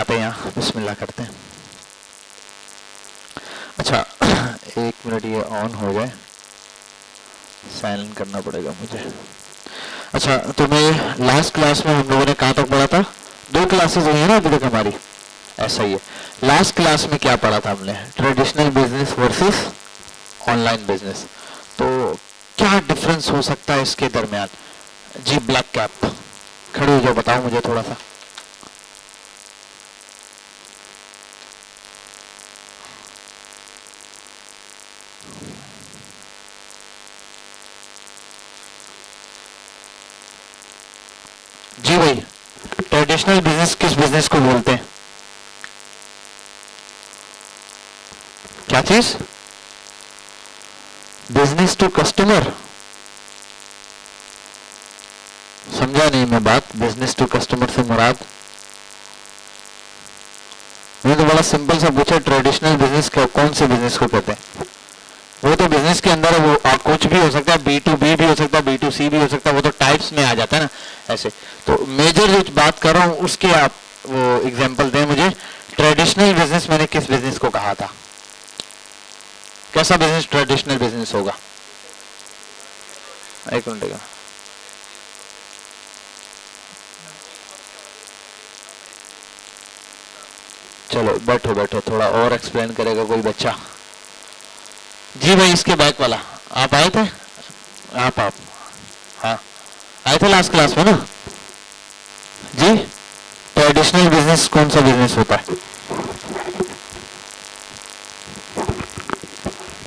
आते हैं यहाँ, बिस्मिल्लाह करते हैं। अच्छा एक मिनट ये ऑन हो जाए, साइलेंट करना पड़ेगा मुझे। अच्छा तो मैं लास्ट क्लास में हम लोगों ने कहाँ तक पढ़ा था? 2 क्लासेस हुई है ना अभी तक हमारी, ऐसा ही है। लास्ट क्लास में क्या पढ़ा था हमने? Traditional business versus online business. तो क्या डिफरेंस हो सकता है इसके दरमियान? जी ब्लैक कैप खड़े हो जाओ, बताओ मुझे थोड़ा सा। जी भाई, ट्रेडिशनल बिजनेस किस बिजनेस को बोलते हैं? क्या चीज? Business to customer. समझा नहीं मैं बात, बिजनेस टू कस्टमर से मुराद? मैंने तो बड़ा सिंपल सा पूछा, ट्रेडिशनल बिजनेस कौन से बिजनेस को कहते हैं? वो तो बिजनेस के अंदर वो कुछ भी हो सकता है, B2B भी हो सकता है, B2C भी हो सकता है, वो तो टाइप्स में आ जाता है ना ऐसे। तो मेजर जो बात कर रहा हूँ उसके आप वो एग्जांपल दें मुझे। ट्रेडिशनल बिजनेस मैंने किस बिजनेस को कहा था? कैसा बिजनेस ट्रेडिशनल बिजनेस होगा? एक मिनट का, चलो बैठो बैठो, थोड़ा और एक्सप्लेन करेगा कोई बच्चा? जी भाई इसके बैक वाला, आप आए थे? आप हाँ आए थे लास्ट क्लास में ना जी। ट्रेडिशनल बिजनेस कौन सा बिजनेस होता है?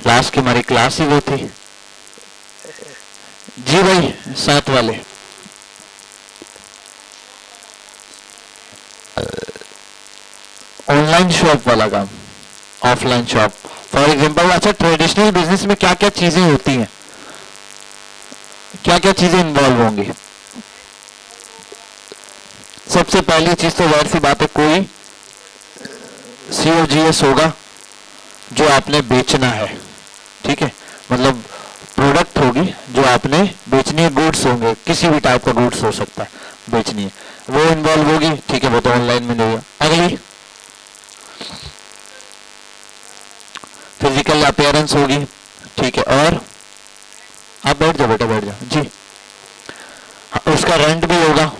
लास्ट की हमारी क्लास ही वो थी। जी भाई साथ वाले, ऑनलाइन शॉप वाला काम, ऑफलाइन शॉप फॉर एग्जांपल। अच्छा ट्रेडिशनल बिजनेस में क्या क्या चीजें होती हैं, क्या क्या चीजें इन्वॉल्व होंगी? सबसे पहली चीज तो जाहिर सी बात है, कोई COGS होगा जो आपने बेचना है, ठीक है? मतलब प्रोडक्ट होगी जो आपने बेचनी है, गुड्स होंगे, किसी भी टाइप का गुड्स हो सकता है बेचनी है, वो इन्वॉल्व होगी, ठीक है? वो तो ऑनलाइन में नहीं होगा। अगली फिजिकल अपीयरेंस होगी, ठीक है? और आप बैठ जाओ बेटा, बैठ जाओ जी। उसका रेंट भी होगा,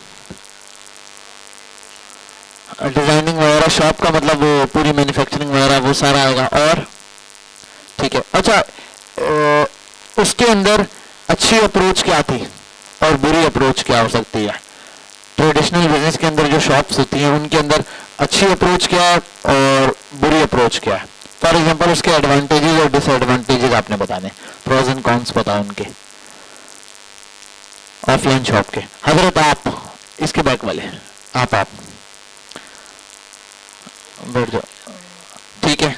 डिजाइनिंग वगैरह, शॉप का मतलब वो पूरी मैन्युफैक्चरिंग वगैरह वो सारा आएगा। और ठीक है, अच्छा उसके अंदर अच्छी अप्रोच क्या थी और बुरी अप्रोच क्या हो सकती है? ट्रेडिशनल बिजनेस के अंदर जो शॉप्स होती हैं उनके अंदर अच्छी अप्रोच क्या है और बुरी अप्रोच क्या है? फॉर एग्जांपल उसके एडवांटेजेस और डिसएडवांटेजेस आपने बताने, प्रोज एंड कॉन्स बताओ उनके ऑफलाइन शॉप के। हजरत आप इसके बैक वाले, आप बैठ जाओ, ठीक है?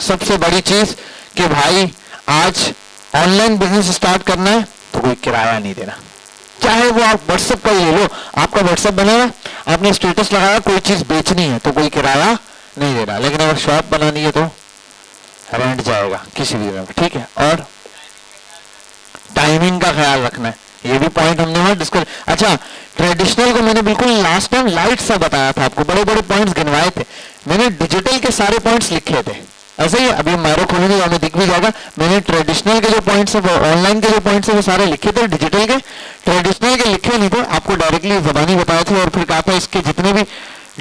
सबसे बड़ी चीज कि भाई आज ऑनलाइन बिजनेस स्टार्ट करना है तो कोई किराया नहीं देना, चाहे वो आप व्हाट्सएप का ही ले लो। आपका व्हाट्सएप बनाया, आपने स्टेटस लगाया, कोई चीज बेचनी है तो कोई किराया नहीं देना। लेकिन अगर शॉप बनानी है तो रेंट जाएगा किसी भी जगह, ठीक है? और टाइमिंग का ख्याल रखना है, ये भी पॉइंट हमने वहां डिस्कस। अच्छा ट्रेडिशनल को मैंने बिल्कुल लास्ट टाइम लाइट सा बताया था आपको, बड़े बड़े पॉइंट्स गिनवाए थे मैंने, डिजिटल के सारे पॉइंट्स लिखे थे। ऐसे ही अभी मैरो खोलेंगे तो हमें दिख भी जाएगा, मैंने ट्रेडिशनल के जो पॉइंट्स है, ऑनलाइन के जो पॉइंट्स है वो सारे लिखे थे, डिजिटल के। ट्रेडिशनल के लिखे नहीं थे, आपको डायरेक्टली जबानी बताए थे, और फिर कहा था इसके जितने भी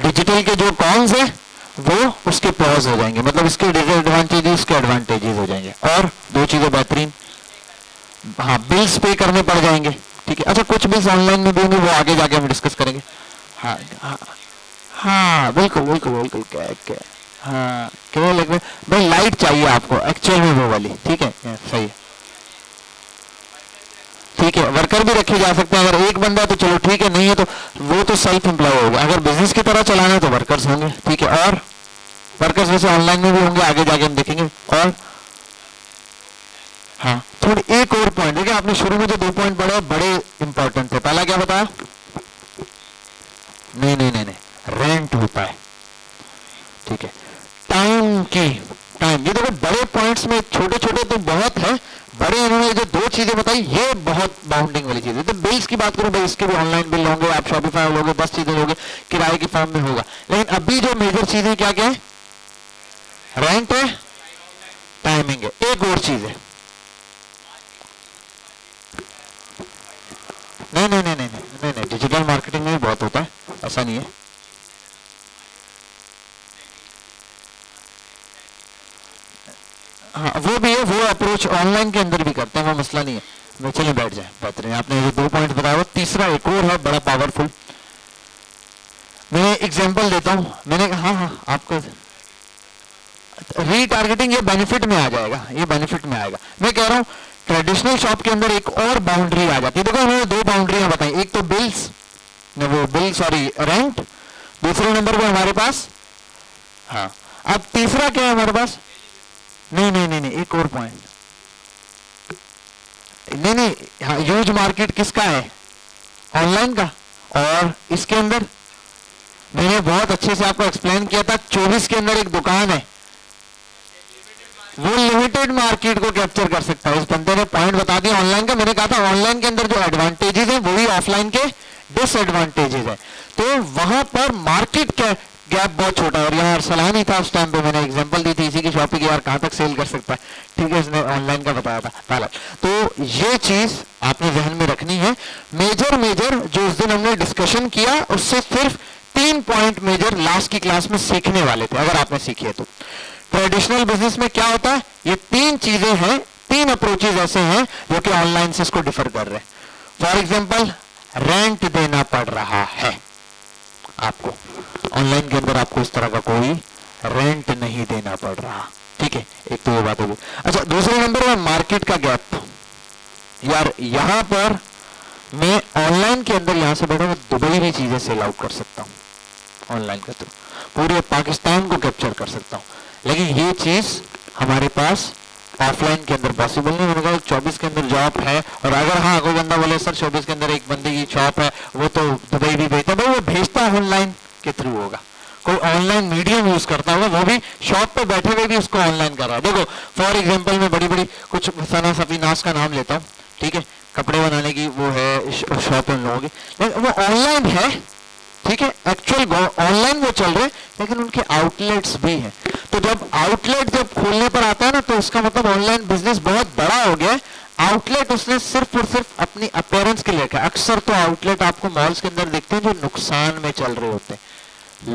डिजिटल के जो कॉन्स है वो उसके पॉज हो जाएंगे, मतलब इसके डिसएडवांटेजेस उसके एडवांटेजेस हो जाएंगे। और 2 चीजें बेहतरीन, हाँ बिल्स पे करने पड़ जाएंगे, ठीक है? अच्छा कुछ बिल्स ऑनलाइन में भी होंगे, वो आगे जाके हम डिस्कस करेंगे। हाँ हाँ हाँ बिल्कुल बिल्कुल बिल्कुल, क्या हाँ क्यों लग भाई लाइट चाहिए आपको एक्चुअल में वो वाली, ठीक है? सही है, ठीक है? वर्कर भी रखे जा सकते हैं, अगर एक बंदा तो चलो ठीक है, नहीं है तो वो तो सेल्फ एम्प्लॉय होगा। अगर बिजनेस की तरह चलाना है तो वर्कर्स होंगे, ठीक है? और वर्कर्स वैसे ऑनलाइन में भी होंगे, आगे जाके हम देखेंगे। और हाँ थोड़ी एक और पॉइंट देखिए, आपने शुरू में जो 2 पॉइंट पढ़े बड़े इंपॉर्टेंट थे। पहला क्या बताया? नहीं रेंट होता है, ठीक है? टाइम ये देखो बड़े पॉइंट्स में, छोटे छोटे तो बहुत है, बड़े इन्होंने जो 2 चीजें बताई ये बहुत बाउंडिंग वाली चीज है। तो बिल्स की बात करूं भाई, इसके भी ऑनलाइन बिल होंगे, आप शॉपिफाई लोगे, 10 चीजें लोगे, किराए की फॉर्म में होगा। लेकिन अभी जो मेजर चीजें क्या क्या है, रेंट है, टाइमिंग है, एक और चीज है, नहीं नहीं नहीं नहीं नहीं नहीं, डिजिटल मार्केटिंग में भी बहुत होता है, ऐसा नहीं है। हाँ वो भी है, वो अप्रोच ऑनलाइन के अंदर भी करते हैं, वो मसला नहीं है। चलिए बैठ जाए, बेहतरीन, आपने ये 2 पॉइंट बताया। वो तीसरा एक और है बड़ा पावरफुल, मैं एग्जांपल देता हूं। मैंने हाँ हाँ आपको रीटारगेटिंग ये बेनिफिट में आ जाएगा, ये बेनिफिट में आएगा। मैं कह रहा हूं ट्रेडिशनल शॉप के अंदर एक और बाउंड्री आ जाती है। देखो उन्होंने 2 बाउंड्रियां बताई, एक तो बिल्स, वो बिल सॉरी रेंट, दूसरे नंबर पे हमारे पास, हाँ अब तीसरा क्या है हमारे पास, नहीं नहीं नहीं नहीं एक और पॉइंट, नहीं नहीं हाँ, ह्यूज मार्केट किसका है, ऑनलाइन का। और इसके अंदर मैंने बहुत अच्छे से आपको एक्सप्लेन किया था, 24 के अंदर एक दुकान है, वो लिमिटेड मार्केट को कैप्चर कर सकता है। इस बंदे ने पॉइंट बता दिया ऑनलाइन का। मैंने कहा था ऑनलाइन के अंदर जो एडवांटेजेस है वही ऑफलाइन के डिसएडवांटेजेस है, तो वहां पर मार्केट गैप बहुत छोटा है। और यहाँ अरसलान ही था उस टाइम पे, मैंने एग्जांपल दी थी इसी की शॉपिंग, यार कहां तक सेल कर सकता है, ठीक है, इसने ऑनलाइन का बताया था पहले। तो ये चीज आपने ध्यान में रखनी है। मेजर जो उस दिन हमने डिस्कशन किया उससे सिर्फ 3 पॉइंट मेजर लास्ट की क्लास में सीखने वाले थे, अगर आपने सीखी है तो। ट्रेडिशनल बिजनेस में क्या होता है, ये 3 चीजें हैं, 3 अप्रोचेज ऐसे हैं जो कि ऑनलाइन से इसको डिफर कर रहे हैं। फॉर एग्जाम्पल रेंट देना पड़ रहा है आपको, ऑनलाइन के अंदर आपको इस तरह का कोई रेंट नहीं देना पड़ रहा, ठीक है, एक तो ये बात होगी। अच्छा दूसरे नंबर पर मार्केट का गैप, यार यहां पर मैं ऑनलाइन के अंदर यहां से बैठा मैं दुबई भी चीजें सेल आउट कर सकता हूं ऑनलाइन के थ्रू, पूरे पाकिस्तान को कैप्चर कर सकता हूं, लेकिन ये चीज हमारे पास ऑफलाइन के अंदर पॉसिबल नहीं। मैंने कहा 24 के अंदर जॉब है, और अगर हाँ कोई बंदा बोले सर 24 के अंदर एक बंदे की शॉप है, वो तो दुबई भी भेजता है, भाई वो भेजता ऑनलाइन के थ्रू होगा, कोई ऑनलाइन मीडियम यूज करता होगा, वो भी शॉप पे बैठे हुए भी उसको ऑनलाइन कर रहा है। देखो फॉर एग्जाम्पल मैं बड़ी बड़ी कुछ सना सफीनास का नाम लेता हूँ, ठीक है, कपड़े बनाने की वो है शॉप उन लोगों की, लेकिन वो ऑनलाइन है, ठीक है, एक्चुअल ऑनलाइन वो चल रहे हैं, लेकिन उनके आउटलेट्स भी हैं। तो जब आउटलेट जब खोलने पर आता है ना, तो उसका मतलब ऑनलाइन बिजनेस बहुत बड़ा हो गया है। आउटलेट उसने सिर्फ और सिर्फ अपनी अपीयरेंस के लिए रखा। अक्सर तो आउटलेट आपको मॉल्स के अंदर दिखते हैं जो नुकसान में चल रहे होते हैं,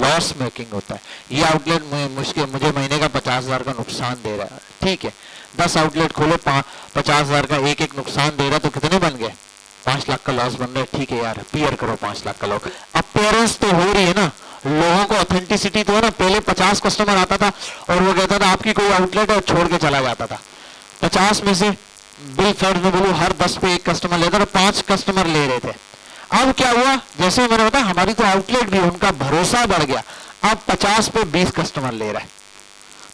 लॉस मेकिंग होता है। ये आउटलेट मुझे महीने का 50,000 का नुकसान दे रहा है, ठीक है, 10 आउटलेट खोले 50,000 का एक एक नुकसान दे रहा है, तो कितने बन गए, 5 लाख का लॉस बन रहा है, ठीक है यार पियर करो 5 लाख का लॉस। अपीयरेंस तो हो रही है ना, लोगों को ऑथेंटिसिटी तो है ना। पहले 50 कस्टमर आता था और वो कहता था आपकी कोई आउटलेट है, छोड़ के चला जाता था। 50 में से बिल फर्ज में बोलूं हर 10 पे एक कस्टमर लेता था, 5 कस्टमर ले रहे थे। अब क्या हुआ, जैसे मैंने बताया हमारी तो आउटलेट भी, उनका भरोसा बढ़ गया, अब 50 पे 20 कस्टमर ले रहा है,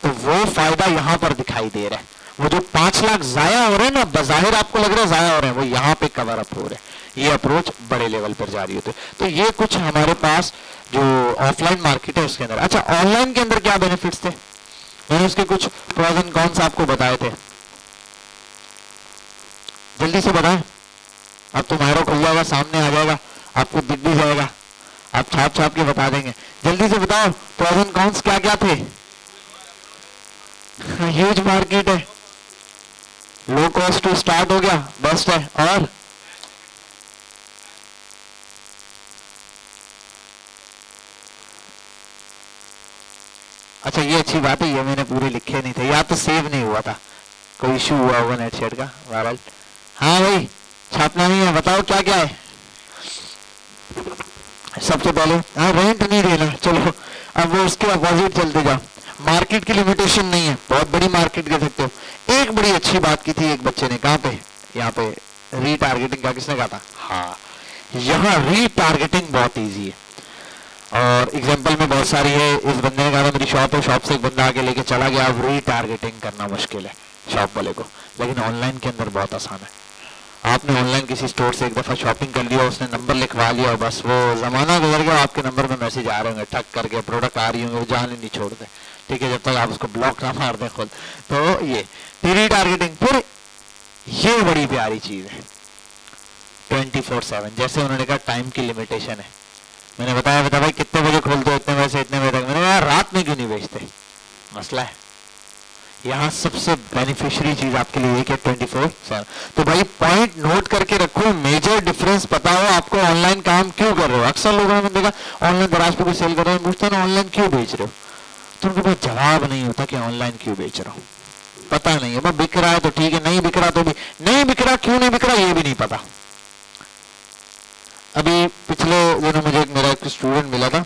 तो वो फायदा यहां पर दिखाई दे रहा है। वो जो 5 लाख जाया हो रहे हैं ना, बजाहिर आपको लग रहा है जाया हो रहे हैं, वो यहाँ पे कवर अप हो रहे हैं। ये अप्रोच बड़े लेवल पर जारी होते, तो ये कुछ हमारे पास जो ऑफलाइन मार्केट है उसके अंदर। अच्छा ऑनलाइन के अंदर क्या बेनिफिट्स थे, मैंने उसके कुछ प्रोस एंड कॉन्स आपको बताए थे, जल्दी से बताएं। अब तुम्हारा खुल जाएगा, सामने आ जाएगा, आपको दिख भी जाएगा, आप छाप छाप के बता देंगे, जल्दी से बताओ प्रोस एंड कॉन्स क्या क्या थे। ह्यूज मार्केट है, लो कॉस्ट टू स्टार्ट हो गया, बेस्ट है, और अच्छा ये अच्छी बात है, ये मैंने पूरे लिखे नहीं थे, या तो सेव नहीं हुआ था, कोई इशू हुआ होगा नेट शेड का वायरल। हाँ भाई छापना नहीं है, बताओ क्या क्या है। सबसे पहले हाँ रेंट नहीं देना, चलो अब वो उसके अपोजिट चलते जाओ। मार्केट की लिमिटेशन नहीं है, बहुत बड़ी मार्केट कह सकते हो। एक बड़ी अच्छी बात की थी एक बच्चे ने, कहाँ पे, यहाँ पे रीटारगेटिंग का, किसने कहा था, हाँ यहाँ रीटारगेटिंग बहुत इजी है, और एग्जांपल में बहुत सारी है। इस बंदे ने कहा था मेरी शॉप है, शॉप से एक बंदा आके लेके चला गया, अब रीटारगेटिंग करना मुश्किल है शॉप वाले को, लेकिन ऑनलाइन के अंदर बहुत आसान है। आपने ऑनलाइन किसी स्टोर से एक दफा शॉपिंग कर लिया, उसने नंबर लिखवा लिया, बस वो जमाना गुजर गया, आपके नंबर में मैसेज आ रहे होंगे ठक करके, प्रोडक्ट आ रही होंगे, वो जान ही नहीं छोड़ते, ठीक है, जब तक आप उसको ब्लॉक ना मार दें खुद। तो ये रीटारगेटिंग, फिर ये बड़ी प्यारी चीज है 24/7, जैसे उन्होंने कहा टाइम की लिमिटेशन है, मैंने बताया भाई कितने बजे खोलते हो, इतने बजे से इतने बजे तक। मैंने कहा रात में क्यों नहीं बेचते, मसला है। यहाँ सबसे बेनिफिशियरी चीज आपके लिए एक है 24/7। तो भाई पॉइंट नोट करके रखो, मेजर डिफरेंस पता हो आपको, ऑनलाइन काम क्यों कर रहे हो। अक्सर लोगों ने देखा ऑनलाइन दराज पे कोई सेल कर रहे हैं, पूछते ना ऑनलाइन क्यों बेच रहे हो, तो उनके पास जवाब नहीं होता कि ऑनलाइन क्यों बेच रहा हूँ, पता नहीं है। बस बिक रहा है तो ठीक है, नहीं बिक रहा तो भी नहीं बिक रहा, क्यों नहीं बिक रहा ये भी नहीं पता। अभी पिछले दिनों मुझे मेरा एक स्टूडेंट मिला था,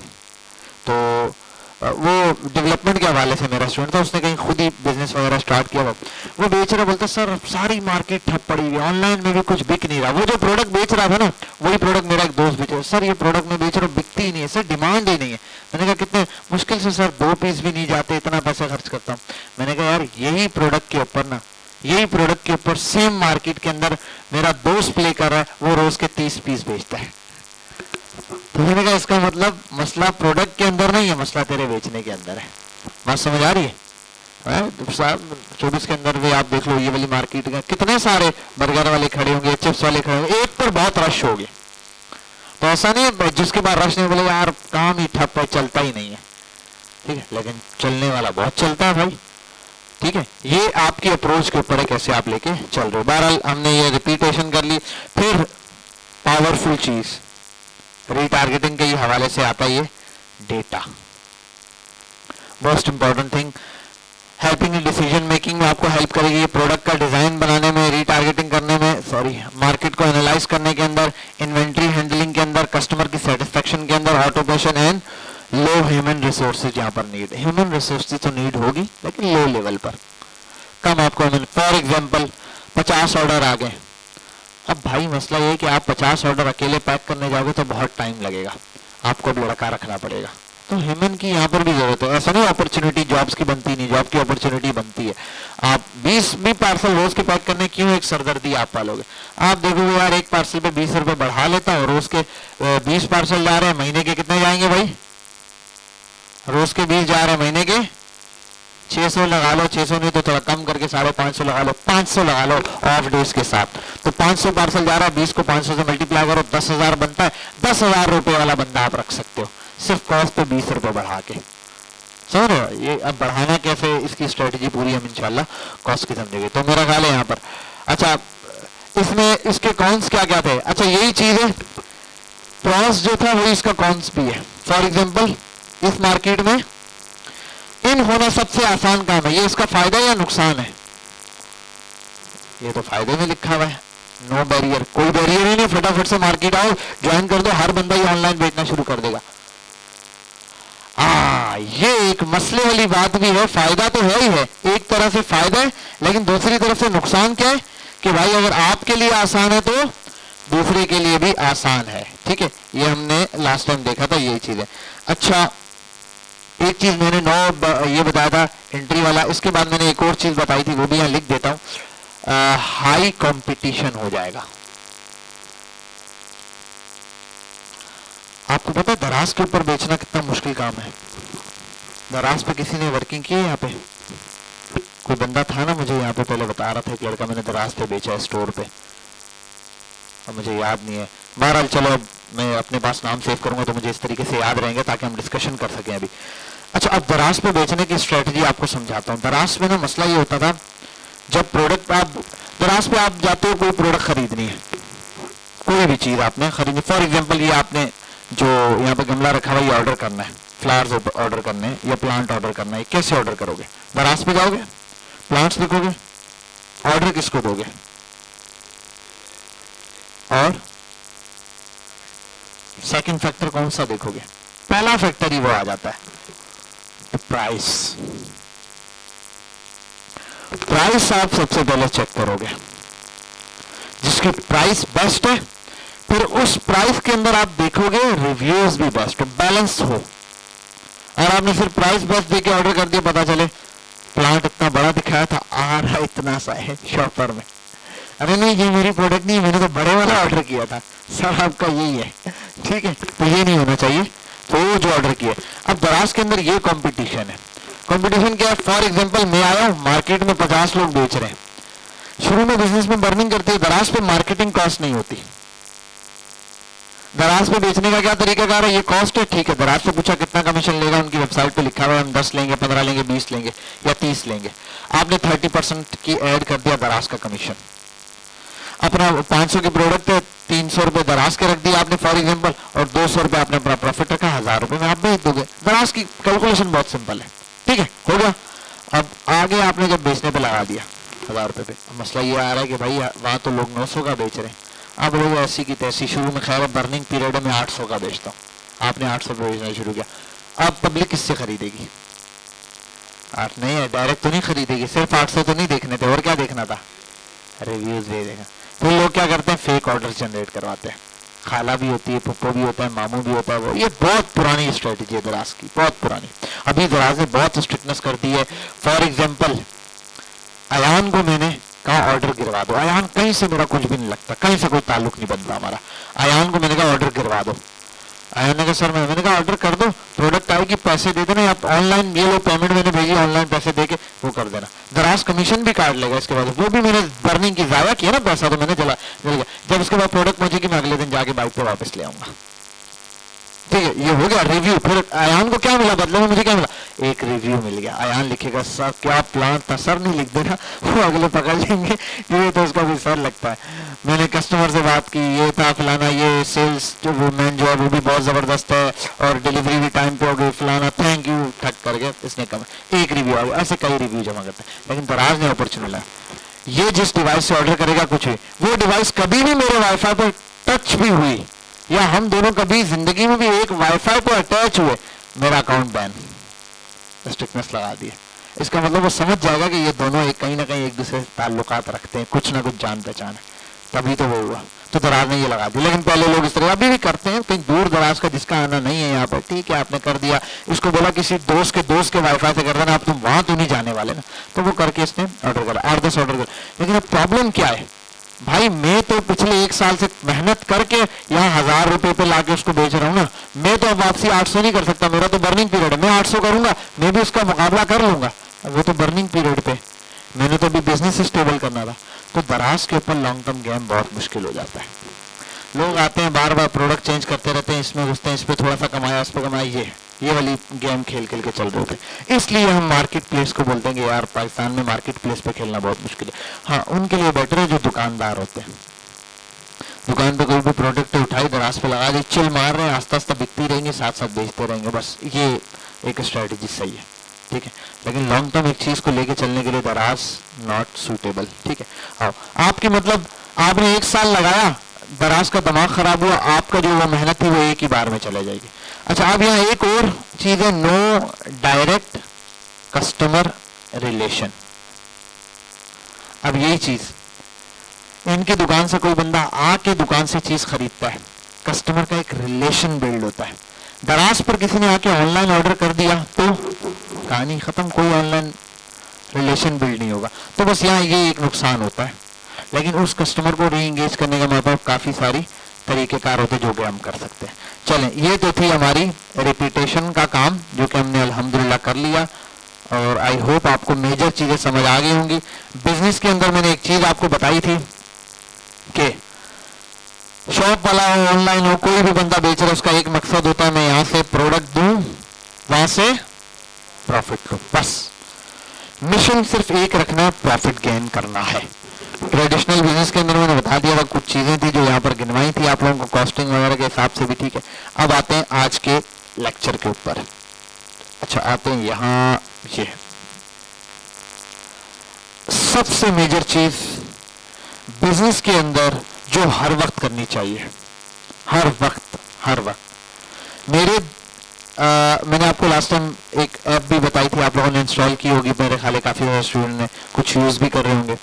तो वो डेवलपमेंट के हवाले से मेरा स्टूडेंट था, उसने कहीं खुद ही बिजनेस वगैरह स्टार्ट किया। वो बेच रहा, बोलता सर सारी मार्केट ठप पड़ी हुई, ऑनलाइन में भी कुछ बिक नहीं रहा। वो जो प्रोडक्ट बेच रहा था ना, वही प्रोडक्ट मेरा एक दोस्त बेच रहा, सर ये प्रोडक्ट मैं बेच रहा हूँ बिकती ही नहीं है सर, डिमांड ही नहीं है। मैंने कहा कितने मुश्किल से सर 2 पीस भी नहीं जाते, इतना पैसा खर्च करता हूँ। मैंने कहा यार यही प्रोडक्ट के ऊपर ना, यही प्रोडक्ट के ऊपर सेम मार्केट के अंदर मेरा दोस्त प्ले कर रहा है, वो रोज के 30 पीस बेचता है। तो मैंने कहा इसका मतलब मसला प्रोडक्ट के अंदर नहीं है, मसला तेरे बेचने के अंदर है। बात समझ आ रही है? 24 के अंदर भी आप देख लो, ये वाली मार्केट का कितने सारे बर्गर वाले खड़े होंगे, चिप्स वाले खड़े होंगे, एक पर बहुत रश हो गए। तो ऐसा नहीं है जिसके बाद रश नहीं, बोले यार काम ही ठप है, चलता ही नहीं है, ठीक है, लेकिन चलने वाला बहुत चलता है भाई। ठीक है, ये आपकी अप्रोच के ऊपर है कैसे आप लेके चल रहे हो। बहरहाल हमने ये रिपीटेशन कर ली। फिर पावरफुल चीज रीटारगेटिंग के ही हवाले से आता है, ये data most important thing, helping in decision making में आपको हेल्प करेगी, प्रोडक्ट का डिजाइन बनाने में, रीटारगेटिंग करने में, मार्केट को एनालाइज करने के अंदर, इन्वेंट्री हैंडलिंग के अंदर, कस्टमर की सेटिस्फेक्शन के अंदर, automation and low human resources यहाँ पर नीड। ह्यूमन रिसोर्सेज तो नीड होगी लेकिन लो लेवल पर, कम आपको। फॉर एग्जांपल 50 ऑर्डर आ गए, अब भाई मसला ये है कि आप 50 ऑर्डर अकेले पैक करने जाओगे तो बहुत टाइम लगेगा, आपको लड़का रखना पड़ेगा। तो ह्यूमन की यहाँ पर भी जरूरत है। ऐसा नहीं अपॉर्चुनिटी जॉब्स की बनती नहीं, जॉब की अपॉर्चुनिटी बनती है। आप 20 भी पार्सल रोज के पैक करने क्यों एक सरदर्दी आप पालोगे। आप देखोगे यार एक पार्सल पे 20 रुपए बढ़ा लेता हूँ, रोज के 20 पार्सल जा रहे हैं, महीने के कितने जाएंगे भाई, रोज के 20 जा रहे हैं, महीने के 600 लगा लो, 600 नहीं तो थोड़ा कम करके 550 लगा लो, 500 लगा लो ऑफ डेज के साथ। तो 500 पार्सल जा रहा है, 20 को 500 से मल्टीप्लाई करो, 10,000 बनता है। 10,000 रुपए वाला बंदा आप रख सकते हो सिर्फ कॉस्ट पे 20 रुपए बढ़ा के। समझ रहे हो, ये अब बढ़ाना कैसे, इसकी स्ट्रेटेजी पूरी हम इंशाल्लाह कॉस्ट की समझेंगे। तो मेरा ख्याल है यहाँ पर, अच्छा इसमें इसके कॉन्स क्या क्या थे। अच्छा यही चीज है, प्रॉस जो था वही इसका कॉन्स भी है। फॉर एग्जाम्पल इस मार्केट में इन होना सबसे आसान काम है, ये इसका फायदा या नुकसान है। ये तो फायदे में लिखा हुआ है, नो बैरियर, कोई बैरियर ही नहीं, फटाफट से मार्केट आओ, ज्वाइन कर दो, हर बंदा ही ऑनलाइन बेचना शुरू कर देगा। ये एक मसले वाली बात भी है, फायदा तो है ही है, एक तरह से फायदा है, लेकिन दूसरी तरफ से नुकसान क्या है कि भाई अगर आपके लिए आसान है तो दूसरे के लिए भी आसान है। ठीक है, ये हमने लास्ट टाइम देखा था, यही चीज है। अच्छा एक चीज मैंने ये बताया था एंट्री वाला, इसके बाद मैंने एक और चीज बताई थी, वो भी यहां लिख देता हूं, हाई कंपटीशन हो जाएगा। आपको पता है दराज के ऊपर बेचना कितना मुश्किल काम है। दराज पे किसी ने वर्किंग की है, यहाँ पे कोई बंदा था ना, मुझे यहाँ पे पहले बता रहा था कि लड़का मैंने दराज पे बेचा है स्टोर पे, और मुझे याद नहीं है। बहरहाल चलो अब मैं अपने पास नाम सेव करूंगा तो मुझे इस तरीके से याद रहेंगे ताकि हम डिस्कशन कर सकें अभी। अच्छा अब दराज पे बेचने की स्ट्रेटजी आपको समझाता हूँ। दराज में ना मसला ये होता था, जब प्रोडक्ट आप दराज पे आप जाते हो, कोई प्रोडक्ट खरीदनी है, कोई भी चीज आपने खरीदनी, फॉर एग्जाम्पल ये आपने जो यहाँ पे गमला रखा हुआ ये ऑर्डर करना है, फ्लावर्स ऑर्डर करने हैं या प्लांट ऑर्डर करना है, कैसे ऑर्डर करोगे। दराज पे जाओगे, प्लांट्स लिखोगे, ऑर्डर किसको दोगे, और सेकंड फैक्टर कौन सा देखोगे। पहला फैक्टर ही वो आ जाता है, प्राइस। प्राइस आप सबसे पहले चेक करोगे, जिसकी प्राइस बेस्ट है, फिर उस प्राइस के अंदर आप देखोगे रिव्यूज भी बेस्ट हो, बैलेंस हो। और आपने सिर्फ प्राइस बेस्ट देके ऑर्डर कर दिया, पता चले प्लांट इतना बड़ा दिखाया था, आ रहा इतना सा है शॉपर में, अरे नहीं ये मेरी प्रोडक्ट नहीं, मैंने तो बड़े वाला ऑर्डर किया था, सर आपका यही है। ठीक है, तो ये नहीं होना चाहिए, तो वो जो ऑर्डर किया। अब दराज के अंदर ये कंपटीशन है। कंपटीशन क्या है, फॉर एग्जांपल मैं आया हूं, मार्केट में 50 लोग बेच रहे हैं। शुरू में बिजनेस में बर्निंग करते हैं, दराज पे मार्केटिंग कॉस्ट नहीं होती, दराज पे बेचने का क्या तरीकाकार है, ये कॉस्ट है, ठीक है। दराज पे पूछा कितना कमीशन लेगा, उनकी वेबसाइट पे लिखा हुआ है हम 10 लेंगे, 15 लेंगे, 20 लेंगे या 30 लेंगे। आपने 30% की ऐड कर दिया दराज का कमीशन। अपना 500 के प्रोडक्ट है, 300 रुपए दराज के रख दिया आपने फॉर एग्जाम्पल, और 200 रुपए आपने अपना प्रॉफिट रखा, 1000 रुपए में आप बेच दोगे। दराज की कैलकुलेशन बहुत सिंपल है, ठीक है, हो गया। अब आगे आपने जब बेचने पे लगा दिया 1000 रुपए पे, मसला ये आ रहा है कि भाई वहां तो लोग 900 का बेच रहे हैं, अब लोग ऐसी की तैसी, शुरू में खैर बर्निंग पीरियड में 800 का बेचता हूँ, आपने 800 पे बेचना शुरू किया। अब पब्लिक किससे खरीदेगी? 8 नहीं है, डायरेक्ट तो नहीं खरीदेगी, सिर्फ 800 तो नहीं देखने थे, और क्या देखना था? रिव्यूज भेजेगा। फिर लोग क्या करते हैं, फेक ऑर्डर जनरेट करवाते हैं। खाला भी होती है, पप्पो भी होता है, मामू भी होता है, वो ये बहुत पुरानी स्ट्रेटेजी है दराज की, बहुत पुरानी। अभी दराज ने बहुत स्ट्रिक्टनेस कर दी है। फॉर एग्जाम्पल अयान को मैंने कहा ऑर्डर गिरवा दो, अयान कहीं से मेरा कुछ भी नहीं लगता, कहीं से कोई ताल्लुक नहीं बनता हमारा, अयान को मैंने कहा ऑर्डर गिरवा दो। अयान ने कहा सर मैंने कहा ऑर्डर कर दो, प्रोडक्ट आएगी पैसे दे देना, आप ऑनलाइन ये लो पेमेंट मैंने भेजी, ऑनलाइन पैसे दे के वो कर देना। दराज कमीशन भी काट लेगा इसके बाद, वो भी मैंने बर्निंग की जाया किया ना पैसा, तो मैंने जल गया। जब उसके बाद प्रोडक्ट पहुंचेगी मैं अगले दिन जाके बाइक पे वापस ले आऊंगा, ठीक है। ये हो गया रिव्यू। फिर अयान को क्या मिला बदले में, मुझे क्या मिला? एक रिव्यू मिल गया। अयान लिखेगा सर क्या प्लान था, सर नहीं लिख देना, वो अगले पकड़ लेंगे, ये तो उसका भी सर लगता है। मैंने कस्टमर से बात की, ये था फलाना, ये सेल्स जो वुमेन जो है वो भी बहुत जबरदस्त है, और डिलीवरी भी टाइम पे हो गई, फलाना थैंक यू, ठक करके इसने कम एक रिव्यू आ गया। ऐसे कई रिव्यू जमा करते हैं, लेकिन दराज ने अपॉर्चुनिटी मिला, ये जिस डिवाइस से ऑर्डर करेगा कुछ है, वो डिवाइस कभी भी मेरे वाईफाई पर टच भी हुई, या हम दोनों कभी जिंदगी में भी एक वाईफाई को अटैच हुए, मेरा अकाउंट बैन, स्ट्रिक्टनेस लगा दी है। इसका मतलब वो समझ जाएगा कि ये दोनों एक कहीं ना कहीं एक दूसरे से ताल्लुकात रखते हैं, कुछ ना कुछ जान पहचान है, तभी तो वो हुआ। तो दराज ने ये लगा दी। लेकिन पहले लोग इस तरह अभी भी करते हैं, कहीं दूर दराज का जिसका आना नहीं है यहाँ पर, ठीक है आपने कर दिया, इसको बोला किसी दोस्त के वाईफाई से कर देना, आप तुम वहां तो नहीं जाने वाले ना, तो वो करके इसने ऑर्डर करा, 8-10 ऑर्डर कर। लेकिन अब प्रॉब्लम क्या है भाई, मैं तो पिछले 1 साल से मेहनत करके यहाँ 1000 रुपए पे लाके उसको बेच रहा हूँ ना, मैं तो अब वापसी 800 नहीं कर सकता, मेरा तो बर्निंग पीरियड है, मैं 800 करूंगा, मैं भी उसका मुकाबला कर लूंगा, वो तो बर्निंग पीरियड पे, मैंने तो अभी बिजनेस स्टेबल करना था। तो दराज के ऊपर लॉन्ग टर्म गेम बहुत मुश्किल हो जाता है। लोग आते हैं बार बार प्रोडक्ट चेंज करते रहते हैं, इसमें घुसते हैं, इस पे थोड़ा सा कमाया, उस पर कमाया, ये वाली गेम खेल खेल के चल रहे थे। इसलिए हम मार्केट प्लेस को बोलते हैं कि यार पाकिस्तान में मार्केट प्लेस पे खेलना बहुत मुश्किल है। हाँ उनके लिए बेटर है जो दुकानदार होते हैं, दुकान पे कोई भी प्रोडक्ट उठाई दराज पे लगा दी, चिल मार रहे हैं, आस्ता आस्ता बिकती रहेंगे, साथ साथ बेचते रहेंगे, बस ये एक स्ट्रेटेजी सही है, ठीक है। लेकिन लॉन्ग टर्म एक चीज को लेके चलने के लिए दराज नॉट सुटेबल, ठीक है। अब आपकी मतलब आपने 1 साल लगाया, दराज का दिमाग खराब हुआ, आपका जो वो मेहनत थी वो एक ही बार में चले जाएगी। अच्छा अब यहाँ एक और चीज है, नो डायरेक्ट कस्टमर रिलेशन। अब यही चीज, इनकी दुकान से कोई बंदा आके दुकान से चीज खरीदता है, कस्टमर का एक रिलेशन बिल्ड होता है। दराज पर किसी ने आके ऑनलाइन ऑर्डर कर दिया तो कहानी खत्म, कोई ऑनलाइन रिलेशन बिल्ड नहीं होगा। तो बस यहाँ ये एक नुकसान होता है, लेकिन उस कस्टमर को री एंगेज करने का मतलब काफी सारी तरीकेकार होते जो कि हम कर सकते हैं। चलें, ये तो थी हमारी रेपुटेशन का काम जो कि हमने अल्हम्दुलिल्लाह कर लिया, और आई होप आपको मेजर चीजें समझ आ गई होंगी। बिजनेस के अंदर मैंने एक चीज आपको बताई थी कि शॉप वाला हो, ऑनलाइन हो, कोई भी बंदा बेच रहा है, उसका एक मकसद होता है मैं यहां से प्रोडक्ट दूं, वहां से प्रॉफिट लूं, बस मिशन सिर्फ एक रखना, प्रॉफिट गेन करना है। ट्रेडिशनल बिजनेस के अंदर मैंने बता दिया था, कुछ चीजें थी जो यहाँ पर गिनवाई थी आप लोगों को कॉस्टिंग वगैरह के हिसाब से भी, ठीक है। अब आते हैं आज के लेक्चर के ऊपर। अच्छा आते हैं यहाँ, ये सबसे मेजर चीज बिजनेस के अंदर जो हर वक्त करनी चाहिए, हर वक्त मैंने आपको लास्ट टाइम एक ऐप भी बताई थी, आप लोगों ने इंस्टॉल की होगी, मेरे ख्याल काफी स्टूडेंट ने कुछ यूज भी कर रहे होंगे।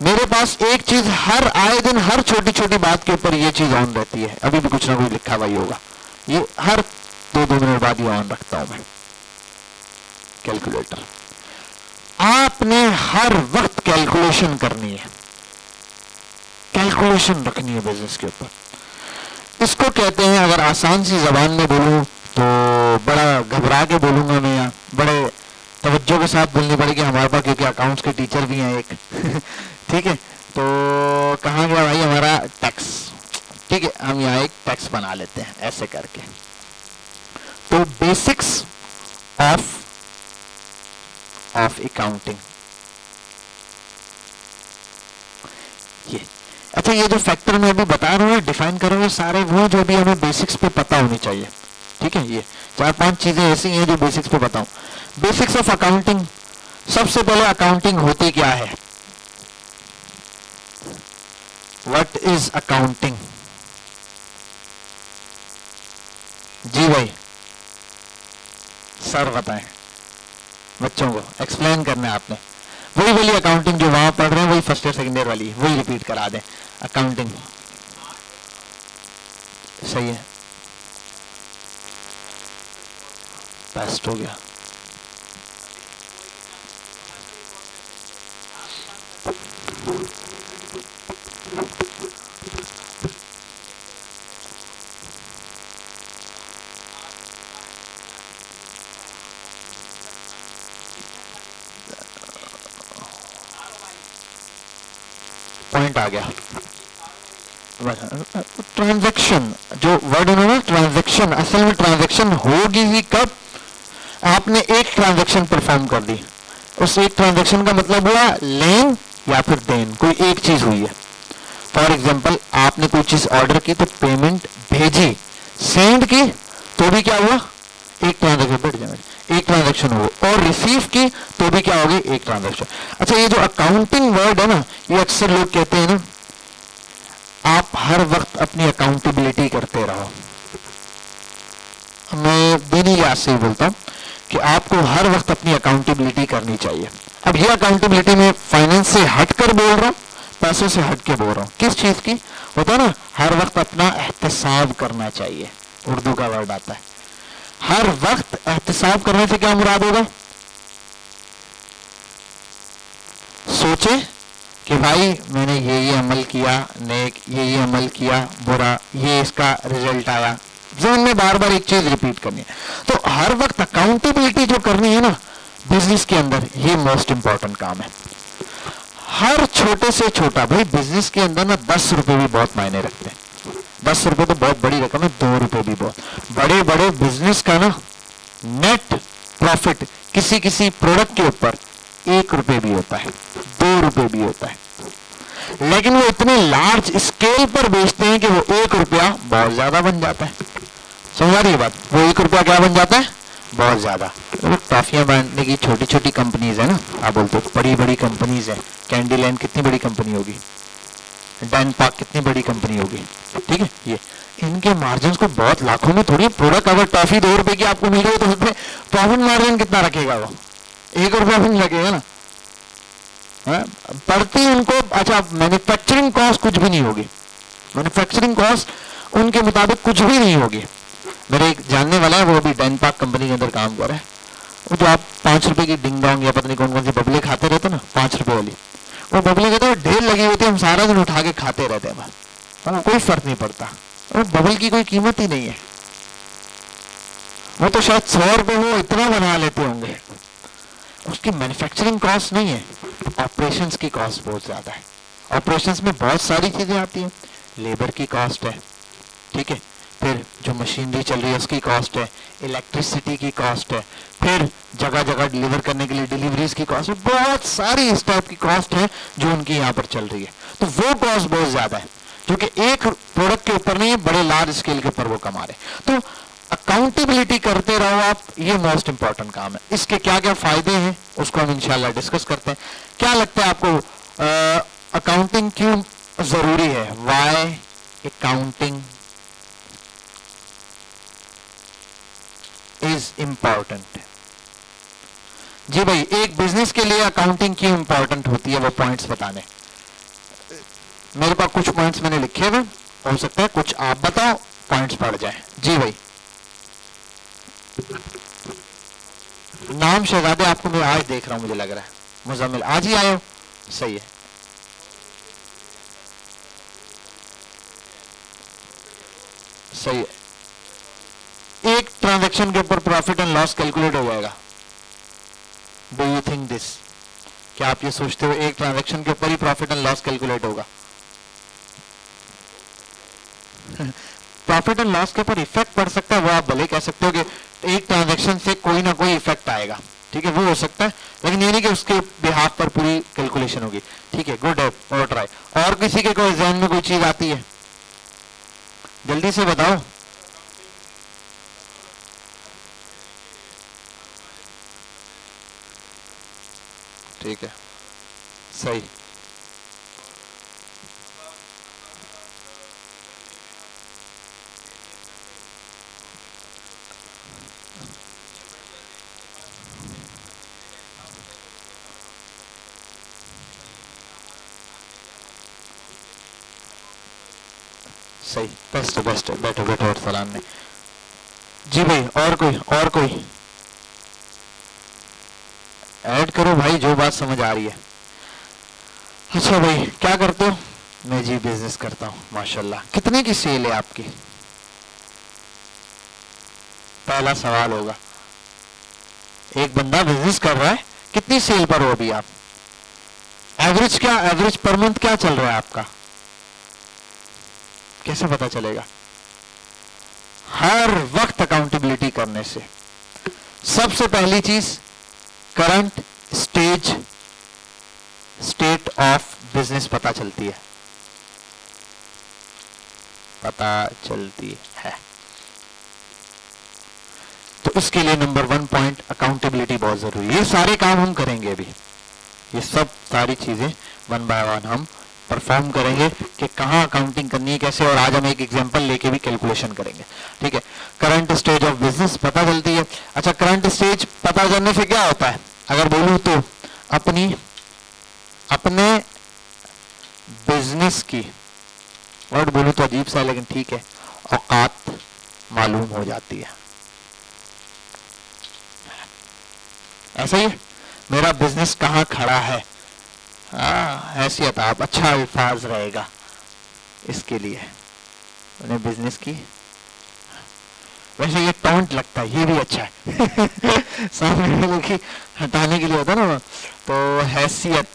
मेरे पास एक चीज हर आए दिन हर छोटी छोटी बात के ऊपर ये चीज ऑन रहती है, अभी भी कुछ ना कुछ लिखा हुआ ही होगा, ये हर 2-2 मिनट बाद ये ऑन रखता हूं मैं, कैलकुलेटर। आपने हर वक्त कैलकुलेशन करनी है, कैलकुलेशन रखनी है बिजनेस के ऊपर। इसको कहते हैं, अगर आसान सी जबान में बोलूं तो बड़ा घबरा के बोलूंगा मैं, यहाँ बड़े तवज्जो के साथ बोलनी पड़ेगी हमारे पास, क्योंकि अकाउंट्स के टीचर भी हैं एक ठीक है। तो कहाँ गया भाई हमारा टैक्स, ठीक है, हम यहाँ एक टेक्स्ट बना लेते हैं ऐसे करके। तो बेसिक्स ऑफ अकाउंटिंग, ये अच्छा, ये जो फैक्टर मैं अभी बता रहा हूँ डिफाइन कर रहा हूँ सारे वो जो भी हमें बेसिक्स पे पता होनी चाहिए। ठीक है, ये 4-5 चीजें ऐसी हैं जो बेसिक्स पे बताऊं। बेसिक्स ऑफ अकाउंटिंग, सबसे पहले अकाउंटिंग होती क्या है? What is accounting? जी भाई, सर बताएं, बच्चों को एक्सप्लेन करना है आपने। वही वाली अकाउंटिंग जो वहां पढ़ रहे हैं, वही फर्स्ट ईयर सेकंड ईयर वाली, वही रिपीट करा दें। अकाउंटिंग सही है, बेस्ट हो गया। पॉइंट आ गया। ट्रांजैक्शन जो वर्ड उन्होंने, ट्रांजैक्शन, असल में ट्रांजैक्शन होगी ही कब? आपने एक ट्रांजैक्शन परफॉर्म कर दी, उस एक ट्रांजैक्शन का मतलब हुआ लेन या फिर देन, कोई एक चीज हुई है। फॉर एग्जाम्पल आपने कोई चीज ऑर्डर की तो पेमेंट भेजी, सेंड की तो भी क्या हुआ? एक ट्रांजैक्शन, बैठ जाए, एक ट्रांजैक्शन हो, और रिसीव की तो भी क्या होगी? एक ट्रांजैक्शन। अच्छा, ये जो अकाउंटिंग वर्ड है ना, ये अक्सर लोग कहते हैं ना, आप हर वक्त अपनी अकाउंटेबिलिटी करते रहो। मैं दीनी लिहाज से ही बोलता हूं कि आपको हर वक्त अपनी अकाउंटेबिलिटी करनी चाहिए। अब ये अकाउंटेबिलिटी में फाइनेंस से हटकर बोल रहा हूं, पैसों से हट के बोल रहा हूं। किस चीज की? होता है ना, हर वक्त अपना एहतिसाब करना चाहिए, उर्दू का वर्ड आता है। हर वक्त एहतिसाब करने से क्या मुराद होगा? सोचे कि भाई मैंने ये अमल किया नेक, ये अमल किया बुरा, ये इसका रिजल्ट आया। जीवन में बार बार एक चीज रिपीट करनी है। तो हर वक्त अकाउंटेबिलिटी जो करनी है ना बिजनेस के अंदर, ये मोस्ट इंपॉर्टेंट काम है। हर छोटे से छोटा, भाई बिजनेस के अंदर ना 10 रुपए भी बहुत मायने रखते हैं। 10 रुपए तो बहुत बड़ी रकम है, 2 रुपए भी बहुत। बड़े बड़े बिजनेस का ना नेट प्रॉफिट किसी किसी प्रोडक्ट के ऊपर 1 रुपए भी होता है, 2 रुपए भी होता है, लेकिन वो इतने लार्ज स्केल पर बेचते हैं कि वो 1 रुपया बहुत ज्यादा बन जाता है। समझ आ रही है बात? वो 1 रुपया क्या बन जाता है? बहुत ज्यादा। टॉफियां बांटने की छोटी छोटी कंपनीज है ना, आप बोलते हो बड़ी बड़ी कंपनीज है। कैंडी लैंड कितनी बड़ी कंपनी होगी, डैन पार्क कितनी बड़ी कंपनी होगी, ठीक है। ये इनके मार्जिन को बहुत लाखों में थोड़ी, प्रोडक्ट अगर टॉफी 2 रुपए की आपको मिल रही है तो उसमें प्रॉफिट मार्जिन कितना रखेगा वो? 1 रुपया भी नहीं लगेगा ना। पड़ती उनको, अच्छा मैन्युफैक्चरिंग कॉस्ट कुछ भी नहीं होगी, मैन्युफैक्चरिंग कॉस्ट उनके मुताबिक कुछ भी नहीं होगी। मेरे एक जानने वाला है, वो अभी डैन पार्क कंपनी के अंदर काम कर रहा है। वो जो आप 5 रुपए की डिंग डोंग या पता नहीं कौन कौन सी बबले खाते रहते ना, 5 रुपए वाली, वो बबले कहते हैं ढेर लगी होती है, हम सारा दिन उठा के खाते रहते हैं, बस कोई फर्क नहीं पड़ता। और बबल की कोई कीमत ही नहीं है। वो तो शायद 100 रुपए वो इतना बना लेते होंगे, उसकी मैन्युफैक्चरिंग कॉस्ट नहीं है, ऑपरेशंस की कॉस्ट बहुत ज्यादा है। ऑपरेशंस में बहुत सारी चीजें आती हैं, लेबर की कॉस्ट है, ठीक है, फिर जो मशीनरी चल रही है उसकी कॉस्ट है, इलेक्ट्रिसिटी की कॉस्ट है, फिर जगह जगह डिलीवर करने के लिए डिलीवरीज की कॉस्ट है, बहुत सारी इस टाइप की कॉस्ट है जो उनकी यहाँ पर चल रही है। तो वो कॉस्ट बहुत ज्यादा है, जो कि एक प्रोडक्ट के ऊपर नहीं है, बड़े लार्ज स्केल के ऊपर वो कमा रहे। तो अकाउंटेबिलिटी करते रहो आप, ये मोस्ट इंपॉर्टेंट काम है। इसके क्या क्या फायदे हैं उसको हम इंशाल्लाह डिस्कस करते हैं। क्या लगता है आपको अकाउंटिंग क्यों जरूरी है? Why accounting is important? जी भाई, एक बिजनेस के लिए अकाउंटिंग क्यों इंपॉर्टेंट होती है, वो पॉइंट्स बताने। मेरे पास कुछ पॉइंट्स मैंने लिखे हुए, हो सकता है कुछ आप बताओ, पॉइंट्स पढ़ जाए। जी भाई, नाम शहजादे आपको मैं आज देख रहा हूं, मुझे लग रहा है मुजम्मिल आज ही आए हो, सही है। सही है, एक ट्रांजैक्शन के ऊपर प्रॉफिट एंड लॉस कैलकुलेट हो जाएगा। Do you think this? क्या आप ये सोचते हो एक ट्रांजैक्शन के ऊपर ही प्रॉफिट एंड लॉस कैलकुलेट होगा? प्रॉफिट एंड लॉस के ऊपर इफेक्ट पड़ सकता है वो आप भले कह सकते हो कि एक ट्रांजेक्शन से कोई ना कोई इफेक्ट आएगा, ठीक है, वो हो सकता है, लेकिन ये नहीं कि उसके बिहाफ पर पूरी कैलकुलेशन होगी। ठीक है, गुड है, और ट्राई। और किसी के कोई ध्यान में कोई चीज आती है, जल्दी से बताओ। ठीक है, सही। सही, बेस्ट बेस्ट, बैठो बैठो और सलाम ने। जी भाई, और कोई ऐड करो भाई, जो बात समझ आ रही है। अच्छा भाई, क्या करते हो? मैं जी बिजनेस करता हूँ, माशाल्लाह। कितने की सेल है आपकी? पहला सवाल होगा, एक बंदा बिजनेस कर रहा है, कितनी सेल पर हो अभी आप? एवरेज क्या, एवरेज पर मंथ क्या चल रहा है आपका? कैसे पता चलेगा? हर वक्त अकाउंटेबिलिटी करने से। सबसे पहली चीज, करंट स्टेट ऑफ बिजनेस पता चलती है, पता चलती है। तो इसके लिए नंबर 1 पॉइंट अकाउंटेबिलिटी बहुत जरूरी है। ये सारे काम हम करेंगे अभी, ये सब सारी चीजें वन बाय वन हम परफॉर्म करेंगे कि कहाँ अकाउंटिंग करनी है, कैसे, और आज हम एक एग्जांपल लेके भी कैलकुलेशन करेंगे। ठीक है, करंट स्टेज ऑफ बिजनेस पता चलती है। अच्छा, करंट स्टेज पता चलने से क्या होता है? अगर बोलूं तो अपने बिजनेस की, वर्ड बोलूं तो अजीब सा है लेकिन ठीक है, औकात मालूम हो जाती है। ऐसा ही है, मेरा बिजनेस कहाँ खड़ा है, हैसियत, आप अच्छा अल्फाज रहेगा इसके लिए, उन्हें बिजनेस की। वैसे ये टॉन्ट लगता है, ये भी अच्छा है सामने वाले की हटाने के लिए होता है ना, तो हैसियत,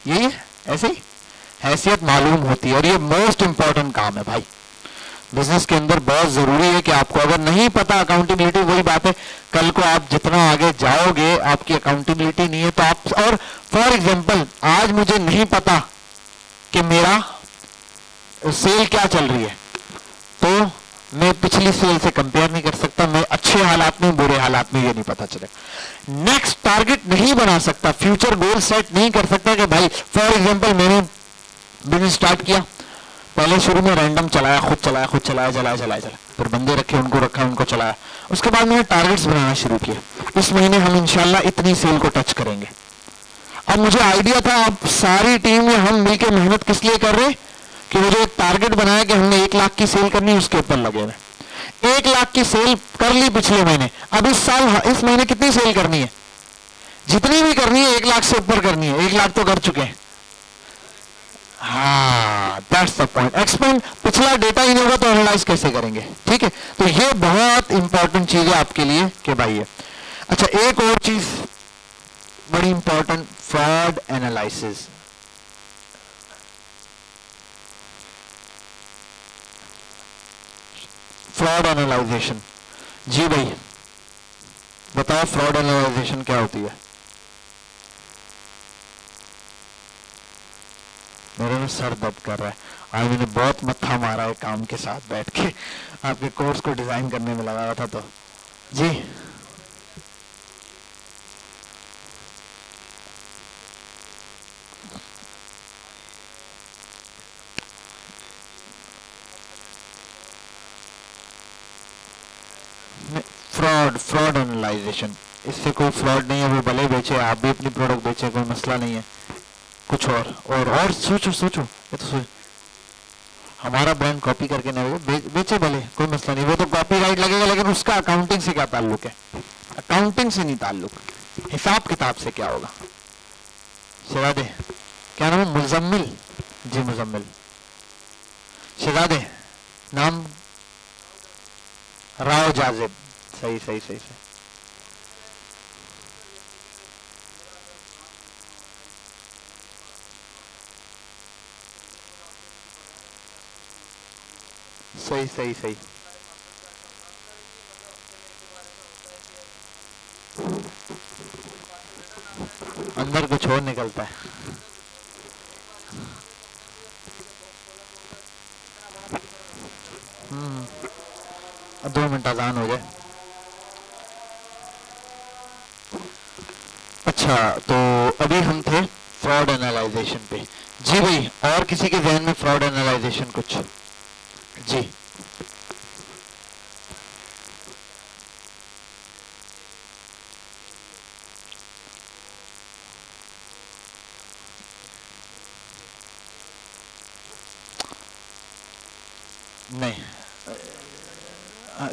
यही है, ऐसे ही हैसियत मालूम होती है। और ये मोस्ट इंपॉर्टेंट काम है भाई बिजनेस के अंदर, बहुत जरूरी है कि आपको अगर नहीं पता अकाउंटेबिलिटी, वही बात है, कल को आप जितना आगे जाओगे आपकी अकाउंटेबिलिटी नहीं है तो आप, और फॉर एग्जांपल आज मुझे नहीं पता कि मेरा सेल क्या चल रही है, तो मैं पिछली सेल से कंपेयर नहीं कर सकता, मैं अच्छे हालात में बुरे हालात में, ये नहीं पता चलेगा। नेक्स्ट टारगेट नहीं बना सकता, फ्यूचर गोल सेट नहीं कर सकता कि भाई फॉर एग्जांपल मैंने बिजनेस स्टार्ट किया, पहले शुरू में रैंडम चलाया, खुद चलाया, फिर बंदे रखे, उनको रखा, उनको चलाया, उसके बाद मैंने टारगेट्स बनाना शुरू किया, इस महीने हम इंशाल्लाह इतनी सेल को टच करेंगे। अब मुझे आइडिया था, अब सारी टीम में हम मिलकर मेहनत किस लिए कर रहे कि मुझे एक टारगेट बनाया कि हमने 1 लाख की सेल करनी है, उसके ऊपर लगे हुए। 1 लाख की सेल कर ली पिछले महीने, अब इस साल, इस महीने कितनी सेल करनी है? जितनी भी करनी है 1 लाख से ऊपर करनी है। 1 लाख तो कर चुके हैं, हाँ, दैट्स द पॉइंट। एक्सपेंड, पिछला डेटा ही नहीं होगा तो एनालाइज कैसे करेंगे? ठीक है, तो ये बहुत इंपॉर्टेंट चीज है आपके लिए कि भाई ये। अच्छा, एक और चीज बड़ी important, fraud analysis. Fraud analyzation, जी भाई बताओ, फ्रॉड एनालाइजेशन क्या होती है? मेरा ना सर दर्द कर रहा है, आज मैंने बहुत मत्था मारा है काम के साथ बैठ के, आपके कोर्स को डिजाइन करने में लगा हुआ था। तो जी, फ्रॉड एनालाइजेशन, इससे कोई फ्रॉड नहीं है, वो भले बेचे, आप भी अपनी प्रोडक्ट बेचे, कोई मसला नहीं है। कुछ और सोचो, ये तो सोच, हमारा ब्रांड कॉपी करके ना बेचे भले, कोई मसला नहीं, वो तो कॉपीराइट लगेगा, लेकिन उसका अकाउंटिंग से क्या ताल्लुक है? अकाउंटिंग से नहीं ताल्लुक, हिसाब किताब से क्या होगा? शहजादे, क्या नाम है? मुजम्मिल, जी मुजम्मिल। शहजादे, नाम? राव जाजिब, सही। सही सही सही। अंदर कुछ और निकलता है। अब 2 मिनट अजान हो जाए। अच्छा, तो अभी हम थे फ्रॉड एनालाइजेशन पे। जी भाई, और किसी के जहन में फ्रॉड एनालाइजेशन कुछ? जी नहीं,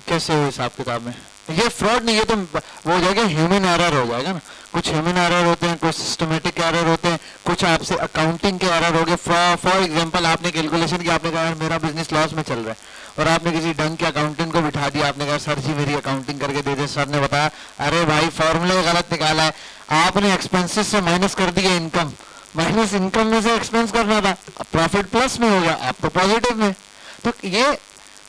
कैसे हो हिसाब किताब में? ये फ्रॉड नहीं, ये तो वो हो जाएगा, ह्यूमन एरर हो जाएगा ना। कुछ ह्यूमन एरर होते हैं, कुछ सिस्टमेटिक एरर होते हैं, कुछ आपसे अकाउंटिंग के एरर हो गए। फॉर एग्जांपल, आपने कैलकुलेशन किया, आपने कहा यार मेरा बिजनेस लॉस में चल रहा है, और आपने किसी ढंग के अकाउंटेंट को बिठा दिया, आपने कहा सर जी मेरी अकाउंटिंग करके दे दे। सर ने बताया अरे भाई फॉर्मूला गलत निकाला है, आपने एक्सपेंसेस से माइनस कर दिया इनकम, माइनस इनकम में से एक्सपेंस करना था, प्रॉफिट प्लस में हो गया, आप तो पॉजिटिव में। तो ये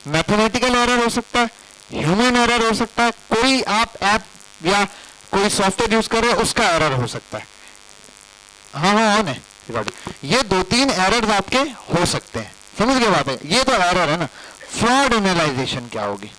मैथमेटिकल एरर हो सकता है, ह्यूमन एरर हो सकता है, कोई आप ऐप या कोई सॉफ्टवेयर यूज कर रहे हो उसका एरर हो सकता है। हाँ हाँ ऑन है रिकॉर्डिंग। ये 2-3 एरर्स आपके हो सकते हैं, समझ गए बात है? ये तो एरर है ना। फ्रॉड एनालाइजेशन क्या होगी?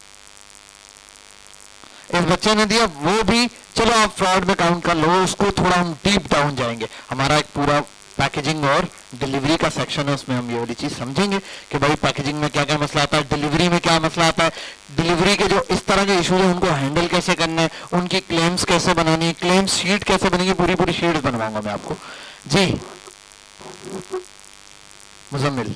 इस बच्चे ने दिया वो भी, चलो आप फ्रॉड में काउंट कर लो, उसको थोड़ा हम डीप डाउन जाएंगे। हमारा एक पूरा पैकेजिंग और डिलीवरी का सेक्शन है, उसमें हम ये वाली चीज समझेंगे कि भाई पैकेजिंग में क्या क्या मसला आता है, डिलीवरी में क्या मसला आता है, डिलीवरी के जो इस तरह के इश्यूज है उनको हैंडल कैसे करना है, उनकी क्लेम्स कैसे बनानी है, क्लेम शीट कैसे बनेगी, पूरी पूरी शीट बनवाऊंगा मैं आपको। जी मुजम्मिल।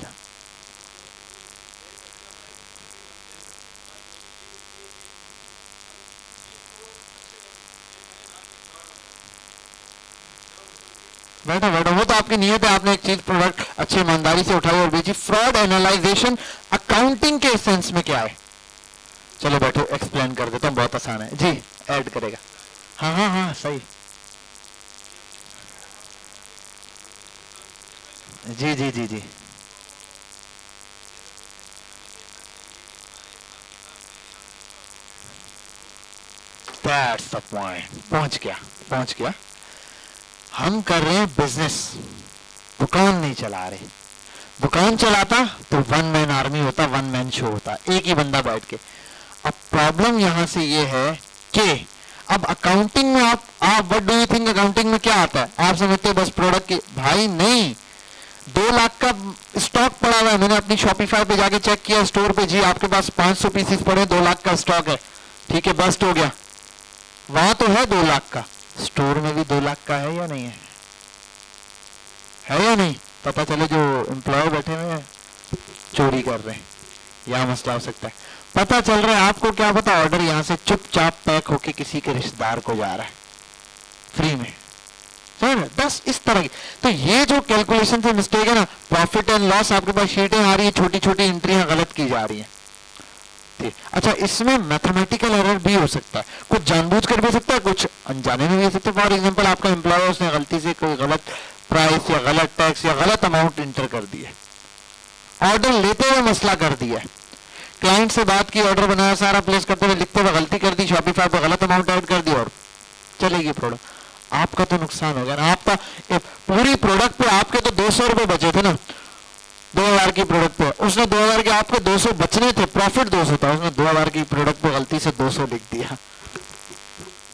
बैठो बैठो, वो तो आपकी नियत है, आपने एक चीज प्रोडक्ट अच्छी ईमानदारी से उठाई और बेची। फ्रॉड एनालाइजेशन अकाउंटिंग के सेंस में क्या है? चलो बैठो, एक्सप्लेन कर देता हूँ, बहुत आसान है जी। ऐड करेगा, हाँ हाँ हाँ सही। जी जी जी जी, दैट्स द पॉइंट। पहुंच गया, पहुंच गया। हम कर रहे हैं बिजनेस, दुकान नहीं चला रहे। दुकान चलाता तो वन मैन आर्मी होता, वन मैन शो होता, एक ही बंदा बैठ के। अब प्रॉब्लम यहां से ये है कि अब अकाउंटिंग में आप what do you think accounting में क्या आता है? आप समझते हो बस प्रोडक्ट की, भाई नहीं। 2 लाख का स्टॉक पड़ा हुआ है, मैंने अपनी शॉपिफाई पे जाके चेक किया स्टोर पे, जी आपके पास 500 पीसेस पड़े, 2 लाख का स्टॉक है, ठीक है बस्ट हो गया। वहां तो है 2 लाख का, स्टोर में भी 2 लाख का है या नहीं है या नहीं? पता चले जो एम्प्लॉय बैठे हुए हैं चोरी कर रहे हैं, यह मसला हो सकता है। पता चल रहा है आपको क्या पता, ऑर्डर यहां से चुपचाप पैक होके किसी के रिश्तेदार को जा रहा है फ्री में, समझ? बस इस तरह की। तो ये जो कैलकुलेशन से मिस्टेक है ना, प्रॉफिट एंड लॉस आपके पास शीटें आ रही है, छोटी छोटी एंट्रियां गलत की जा रही है। अच्छा, इसमें मैथमेटिकल एरर भी हो सकता है, कुछ जानबूझकर भी हो सकता है, कुछ अनजाने में भी हो सकता है। फॉर एग्जांपल, आपका एम्प्लॉय उसने गलती से कोई गलत प्राइस या गलत टैक्स या गलत अमाउंट इंटर कर दिया, ऑर्डर लेते हुए मसला कर दिया, क्लाइंट से बात की, ऑर्डर बनाया, सारा प्लेस करते हुए लिखते हुए गलती कर दी, शॉपिफाई पे गलत अमाउंट ऐड कर दी और चलेगी प्रोडक्ट। आपका तो नुकसान हो गया ना। आपका पूरी प्रोडक्ट पे आपके तो 200 रुपए बचे थे ना, 2000 की प्रोडक्ट पे, उसने 2000 के आपके 200 बचने थे, प्रॉफिट 200 था, उसने 2000 की प्रोडक्ट पे गलती से 200 लिख दिया,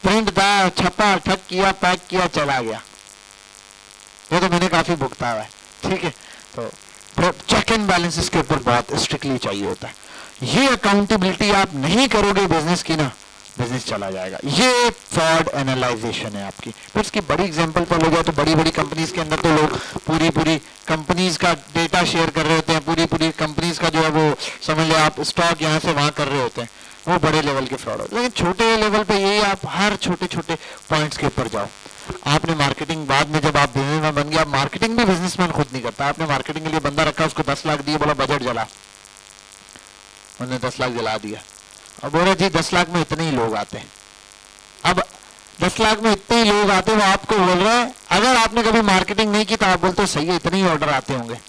प्रिंट था, छपा, ठक किया, पैक किया, चला गया। ये तो मैंने काफी भुगता हुआ है, ठीक है। तो चेक एंड बैलेंसेस के ऊपर बहुत स्ट्रिक्टली चाहिए होता है। ये अकाउंटेबिलिटी आप नहीं करोगे बिजनेस की ना, बिजनेस चला जाएगा। ये फ्रॉड एनालाइजेशन है आपकी। फिर इसकी बड़ी एग्जांपल पर हो जाए तो बड़ी बड़ी कंपनीज के अंदर तो लोग पूरी पूरी कंपनीज का डेटा शेयर कर रहे होते हैं, पूरी पूरी कंपनीज का जो है वो समझ ले आप स्टॉक यहाँ से वहां कर रहे होते हैं, वो बड़े लेवल के फ्रॉड होते हैं। लेकिन छोटे लेवल पे यही, आप हर छोटे छोटे पॉइंट्स के ऊपर जाओ। आपने मार्केटिंग बाद में जब आप बिजनेसमैन बन गया, मार्केटिंग भी बिजनेसमैन खुद नहीं करता, आपने मार्केटिंग के लिए बंदा रखा, उसको 10 लाख दिए, बोला बजट जला, उन्होंने 10 लाख जला दिया। अब बोला जी 10 लाख में इतने ही लोग आते हैं। अब 10 लाख में इतने ही लोग आते हैं, वो आपको बोल रहा है, अगर आपने कभी मार्केटिंग नहीं की तो आप बोलते हो सही है इतने ही ऑर्डर आते होंगे।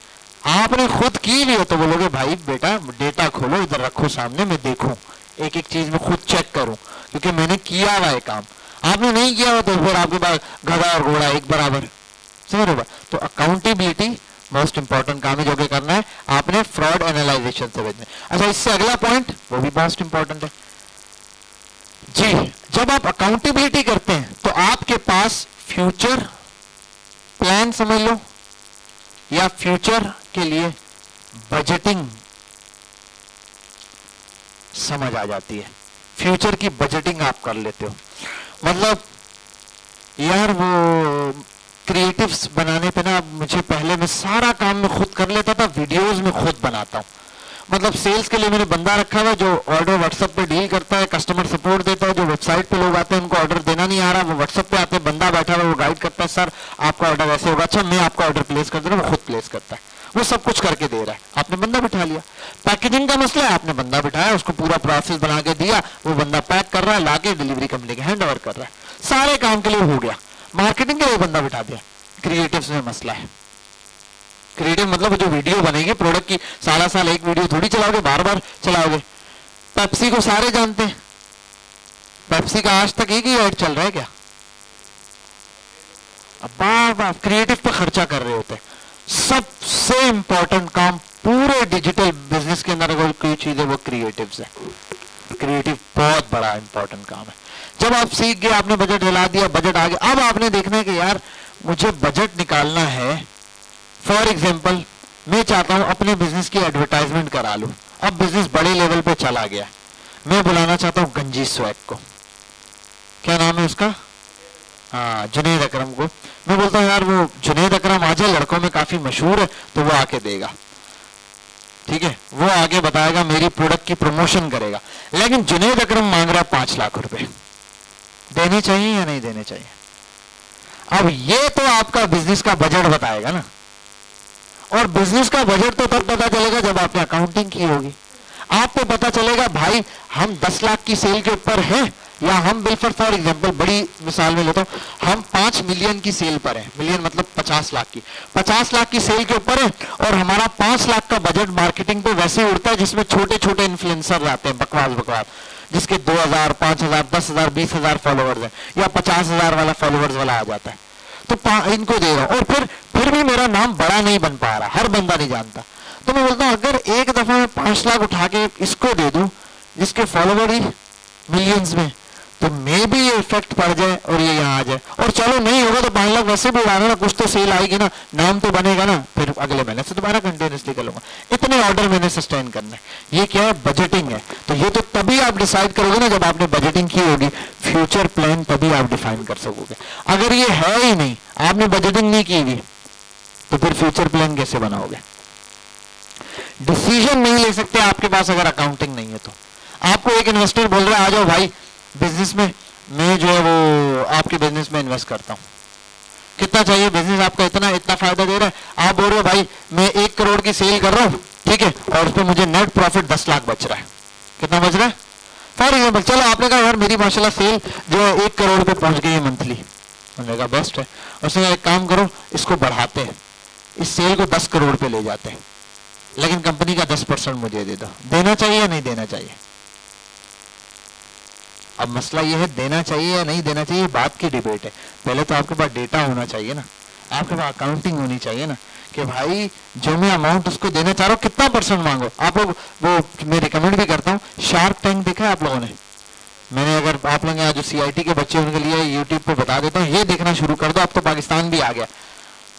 आपने खुद की भी हो तो बोलोगे भाई बेटा डेटा खोलो, इधर रखो सामने, मैं देखूं, एक एक चीज में खुद चेक करूं, क्योंकि मैंने किया हुआ है काम। आपने नहीं किया हुआ तो फिर आपके पास गधा और घोड़ा एक बराबर, समझ रहे हो? तो अकाउंटेबिलिटी मोस्ट इंपॉर्टेंट काम है जो कि करना है आपने फ्रॉड एनालाइजेशन से बचना। अच्छा, इससे अगला पॉइंट वो भी मोस्ट इंपॉर्टेंट है जी। जब आप अकाउंटेबिलिटी करते हैं तो आपके पास फ्यूचर प्लान समझ लो, या फ्यूचर के लिए बजटिंग समझ आ जाती है। फ्यूचर की बजटिंग आप कर लेते हो। मतलब यार वो क्रिएटिव्स बनाने पे ना मुझे पहले मैं सारा काम में खुद कर लेता था, वीडियोस में खुद बनाता हूँ। मतलब सेल्स के लिए मैंने बंदा रखा हुआ जो ऑर्डर व्हाट्सएप पे डील करता है, कस्टमर सपोर्ट देता है। जो वेबसाइट पे लोग आते हैं उनको ऑर्डर देना नहीं आ रहा, वो व्हाट्सएप पे आते हैं, बंदा बैठा हुआ वो गाइड करता है, सर आपका ऑर्डर ऐसे होगा, अच्छा मैं आपका ऑर्डर प्लेस कर दे रहा हूँ, वो खुद प्लेस करता है, वो सब कुछ करके दे रहा है। आपने बंदा बिठा लिया। पैकेजिंग का मसला है, आपने बंदा बिठाया, उसको पूरा प्रोसेस बना के दिया, वो बंदा पैक कर रहा है, लाके डिलीवरी कंपनी के हैंड ओवर कर रहा है, सारे काम के लिए हो गया। मार्केटिंग के लिए बंदा बिठा दिया। क्रिएटिव्स में मसला है। क्रिएटिव मतलब जो वीडियो बनेगी प्रोडक्ट की, सारा साल एक वीडियो थोड़ी चलाओगे, बार बार चलाओगे। पेप्सी को सारे जानते हैं, पेप्सी का आज तक एक ही ऐड चल रहा है क्या? अब बार बार क्रिएटिव पे खर्चा कर रहे होते हैं। सबसे इंपॉर्टेंट काम पूरे डिजिटल बिजनेस के अंदर अगर कोई चीज है वो क्रिएटिव्स है। क्रिएटिव बहुत बड़ा इंपॉर्टेंट काम है। जब आप सीख गए, आपने बजट हिला दिया, बजट आ गया, अब आपने देखना है कि यार मुझे बजट निकालना है। फॉर एग्जाम्पल मैं चाहता हूं अपने बिजनेस की एडवर्टाइजमेंट करा लूं। अब बिजनेस बड़े लेवल पे चला गया, मैं बुलाना चाहता हूं गंजी स्वैग को, क्या नाम है उसका, हाँ जुनैद अकरम को। मैं बोलता हूं यार वो जुनैद अकरम आ जाए, लड़कों में काफी मशहूर है, तो वो आके देगा, ठीक है, वो आगे बताएगा, मेरी प्रोडक्ट की प्रमोशन करेगा। लेकिन जुनैद अकरम मांग रहा 5 लाख रुपए, देने चाहिए या नहीं देने चाहिए? अब ये तो आपका बिजनेस का बजट बताएगा ना, और बिजनेस का बजट तो तब पता चलेगा जब आपने अकाउंटिंग की होगी। आपको पता चलेगा भाई हम 10 लाख की सेल के ऊपर हैं, या हम बिल्कुल फॉर एग्जांपल बड़ी मिसाल में लेता हूं, हम 5 मिलियन की सेल पर हैं, मिलियन मतलब 50 लाख की, 50 लाख की सेल के ऊपर है, और हमारा 5 लाख का बजट मार्केटिंग पे वैसे ही उड़ता है जिसमें छोटे छोटे इन्फ्लुएंसर आते हैं, बकवास बकवास, जिसके 2000, 5000, 10,000, 20,000 फॉलोअर्स हैं, या 50,000 वाला फॉलोअर्स वाला आ जाता है, तो इनको दे रहा हूं, और फिर भी मेरा नाम बड़ा नहीं बन पा रहा, हर बंदा नहीं जानता। तो मैं बोलता हूं अगर एक दफा मैं 5 लाख उठा के इसको दे दूं जिसके फॉलोवर ही मिलियंस में, तो मे भी ये इफेक्ट पड़ जाए और ये यहाँ आ जाए। और चलो नहीं होगा तो 5 लाख वैसे भी उड़ाना ना, कुछ तो सेल आएगी ना, नाम तो बनेगा ना, फिर अगले महीने से दोबारा कंटिन्यूसली कर लूंगा। इतने ऑर्डर मैंने सस्टेन करना है। ये क्या है? बजटिंग है। तो ये तो तभी आप डिसाइड करोगे ना जब आपने बजटिंग की होगी, फ्यूचर प्लान तभी आप डिफाइन कर सकोगे। अगर ये है ही नहीं, आपने बजटिंग नहीं की हुई, तो फिर फ्यूचर प्लान कैसे बनाओगे? डिसीजन नहीं ले सकते आपके पास अगर अकाउंटिंग नहीं है। तो आपको एक इन्वेस्टर बोल रहा है आ जाओ भाई बिजनेस में, मैं जो है वो आपके बिजनेस में इन्वेस्ट करता हूं, कितना चाहिए? बिजनेस आपका इतना फायदा दे रहा है। आप बोल रहे हो भाई मैं 1 करोड़ की सेल कर रहा हूं, ठीक है, और उसमें मुझे नेट प्रॉफिट 10 लाख बच रहा है। कितना बच रहा है? फॉर एग्जाम्पल चलो आपने कहा यार मेरी माशाल्लाह सेल जो है 1 करोड़ पे पहुंच गई है मंथली, उन्होंने कहा बेस्ट है। उसने कहा एक काम करो इसको बढ़ाते हैं, इस सेल को 10 करोड़ पे ले जाते हैं, लेकिन कंपनी का 10% मुझे दे दो। देना चाहिए या नहीं देना चाहिए? अब मसला ये है देना चाहिए या नहीं देना चाहिए, बात की डिबेट है। पहले तो आपके पास डेटा होना चाहिए ना, आपके पास अकाउंटिंग होनी चाहिए ना, कि भाई जो मैं अमाउंट उसको देना चाह रहा हूँ कितना परसेंट मांगो। आप लोग वो मैं रिकमेंड भी करता हूँ, शार्क टैंक देखा है आप लोगों ने? मैंने अगर आप लोग यहाँ जो CIT के बच्चे उनके लिए यूट्यूब पे बता देता हूँ, ये देखना शुरू कर दो। अब तो पाकिस्तान भी आ गया,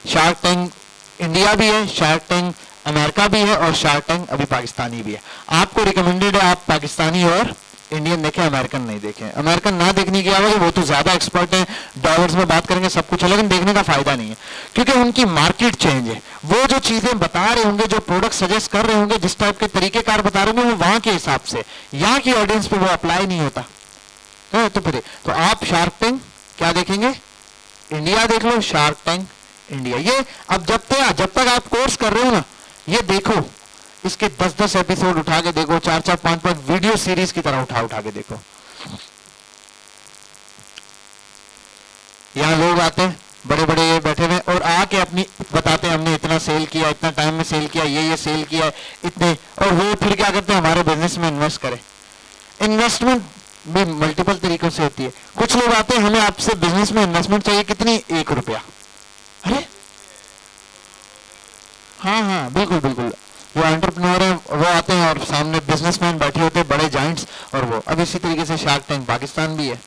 शार्क टैंक इंडिया भी है, शार्क टैंक अमेरिका भी है, और शार्क टैंक अभी पाकिस्तानी भी है। आपको रिकमेंडेड है आप पाकिस्तानी और इंडियन देखें, अमेरिकन नहीं देखें। अमेरिकन ना देखने की वजह वो तो ज्यादा एक्सपर्ट हैं, डॉलर्स में बात करेंगे, सब कुछ है, लेकिन देखने का फायदा नहीं है क्योंकि उनकी मार्केट चेंज है। वो जो चीजें बता रहे होंगे, जो प्रोडक्ट सजेस्ट कर रहे होंगे, जिस टाइप के तरीकेकार बता रहे होंगे, वो वहां के हिसाब से, यहाँ की ऑडियंस पे वो अप्लाई नहीं होता है। तो आप शार्क टैंक क्या देखेंगे? इंडिया देख लो, शार्क टैंक इंडिया। ये अब जब तक आप कोर्स कर रहे हो ना, ये देखो, इसके 10-10 एपिसोड उठा के देखो, 4-4, 5-5 वीडियो सीरीज की तरह उठा के देखो। यहां लोग आते हैं बड़े बड़े ये बैठे हुए, और आके अपनी बताते हैं हमने इतना सेल किया, इतना टाइम में सेल किया, ये सेल किया है इतने, और वो फिर क्या करते हैं हमारे बिजनेस में इन्वेस्ट करें। इन्वेस्टमेंट भी मल्टीपल तरीकों से होती है। कुछ लोग आते हैं हमें आपसे बिजनेस में इन्वेस्टमेंट चाहिए, कितनी, 1 रुपया। अरे हाँ हाँ बिल्कुल बिल्कुल, जो एंटरप्रेन्योर है वो आते हैं और सामने बिजनेसमैन बैठे होते हैं, बड़े जाइंट्स, और वो अब इसी तरीके से शार्क टैंक पाकिस्तान भी है,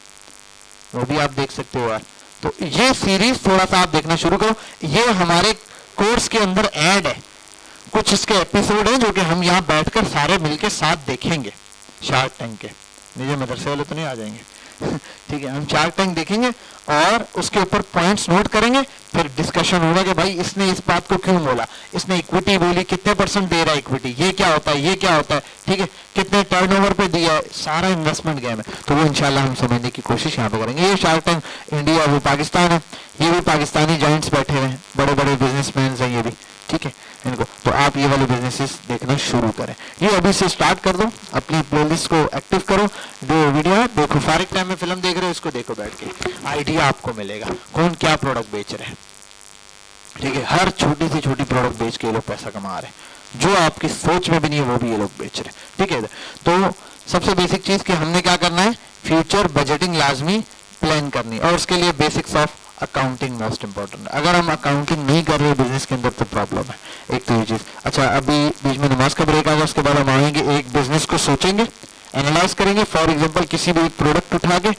वो भी आप देख सकते हो यार। तो ये सीरीज थोड़ा सा आप देखना शुरू करो, ये हमारे कोर्स के अंदर ऐड है, कुछ इसके एपिसोड हैं जो कि हम यहाँ बैठकर सारे मिलके साथ देखेंगे शार्क टैंक के। निजे मदरसे वाले तो नहीं आ जाएंगे ठीक है, हम शार्क टैंक देखेंगे और उसके ऊपर पॉइंट्स नोट करेंगे, फिर डिस्कशन होगा कि भाई इसने इस बात को क्यों बोला, इसने इक्विटी बोली, कितने % दे रहा है इक्विटी, ये क्या होता है, ये क्या होता है, ठीक है, कितने टर्नओवर पे दिया है, सारा इन्वेस्टमेंट गेम है। तो वो इंशाल्लाह हम समझने की कोशिश यहाँ पे करेंगे। ये शार्क टैंक इंडिया, वो पाकिस्तान है, ये भी पाकिस्तानी जॉइंट्स बैठे हुए हैं, बड़े बड़े बिजनेसमैन हैं ये भी, ठीक है इनको। तो आप ये वाले बिजनेसेस देखना शुरू करें, ये अभी से स्टार्ट कर दो, अपनी प्लेलिस्ट को एक्टिव करो, जो वीडियो है देखो, फारिग टाइम में फिल्म देख रहे हो इसको देखो बैठ के, आइडिया आपको मिलेगा कौन क्या प्रोडक्ट बेच रहे हैं, ठीक है। हर छोटी से छोटी प्रोडक्ट बेच के ये लोग पैसा कमा रहे हैं, जो आपकी सोच में भी नहीं है वो भी ये लोग बेच रहे हैं, ठीक है। तो सबसे बेसिक चीज कि हमने क्या करना है, फ्यूचर बजटिंग लाजमी प्लान करनी, और उसके लिए basics of accounting most important. अगर हम अकाउंटिंग नहीं कर रहे बिजनेस के अंदर तो प्रॉब्लम है, एक तो ये चीज। अच्छा अभी बीच में नमाज का ब्रेक आएगा, उसके बाद हम आएंगे एक बिजनेस को सोचेंगे, एनालाइज करेंगे, फॉर एग्जांपल किसी भी एक प्रोडक्ट उठा के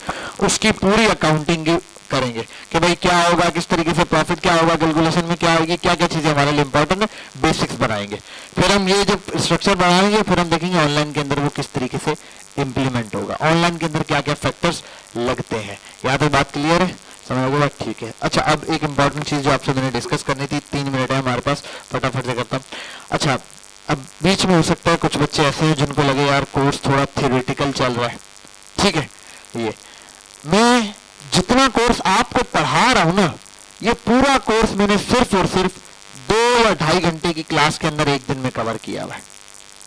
उसकी पूरी अकाउंटिंग करेंगे कि भाई क्या होगा, किस तरीके से प्रॉफिट क्या होगा, कैलकुलेशन में क्या होगी, क्या क्या चीजें हमारे लिए इंपॉर्टेंट है, बेसिक्स बनाएंगे। फिर हम ये जब स्ट्रक्चर बनाएंगे फिर हम देखेंगे ऑनलाइन के अंदर वो किस तरीके से इंप्लीमेंट होगा, ऑनलाइन के अंदर क्या क्या फैक्टर्स लगते हैं। यहाँ तक बात क्लियर है, समझ गए बात, ठीक है। अच्छा अब एक इंपॉर्टेंट चीज जो आपसे मैंने डिस्कस करनी थी, 3 मिनट है हमारे पास, फटाफट से करता हूँ। अच्छा अब बीच में हो सकता है कुछ बच्चे ऐसे हैं जिनको लगे यार कोर्स थोड़ा थियोरेटिकल चल रहा है, ठीक है, ये मैं जितना कोर्स आपको पढ़ा रहा हूं ना, ये पूरा कोर्स मैंने सिर्फ और सिर्फ 2 या 2.5 घंटे की क्लास के अंदर एक दिन में कवर किया हुआ है,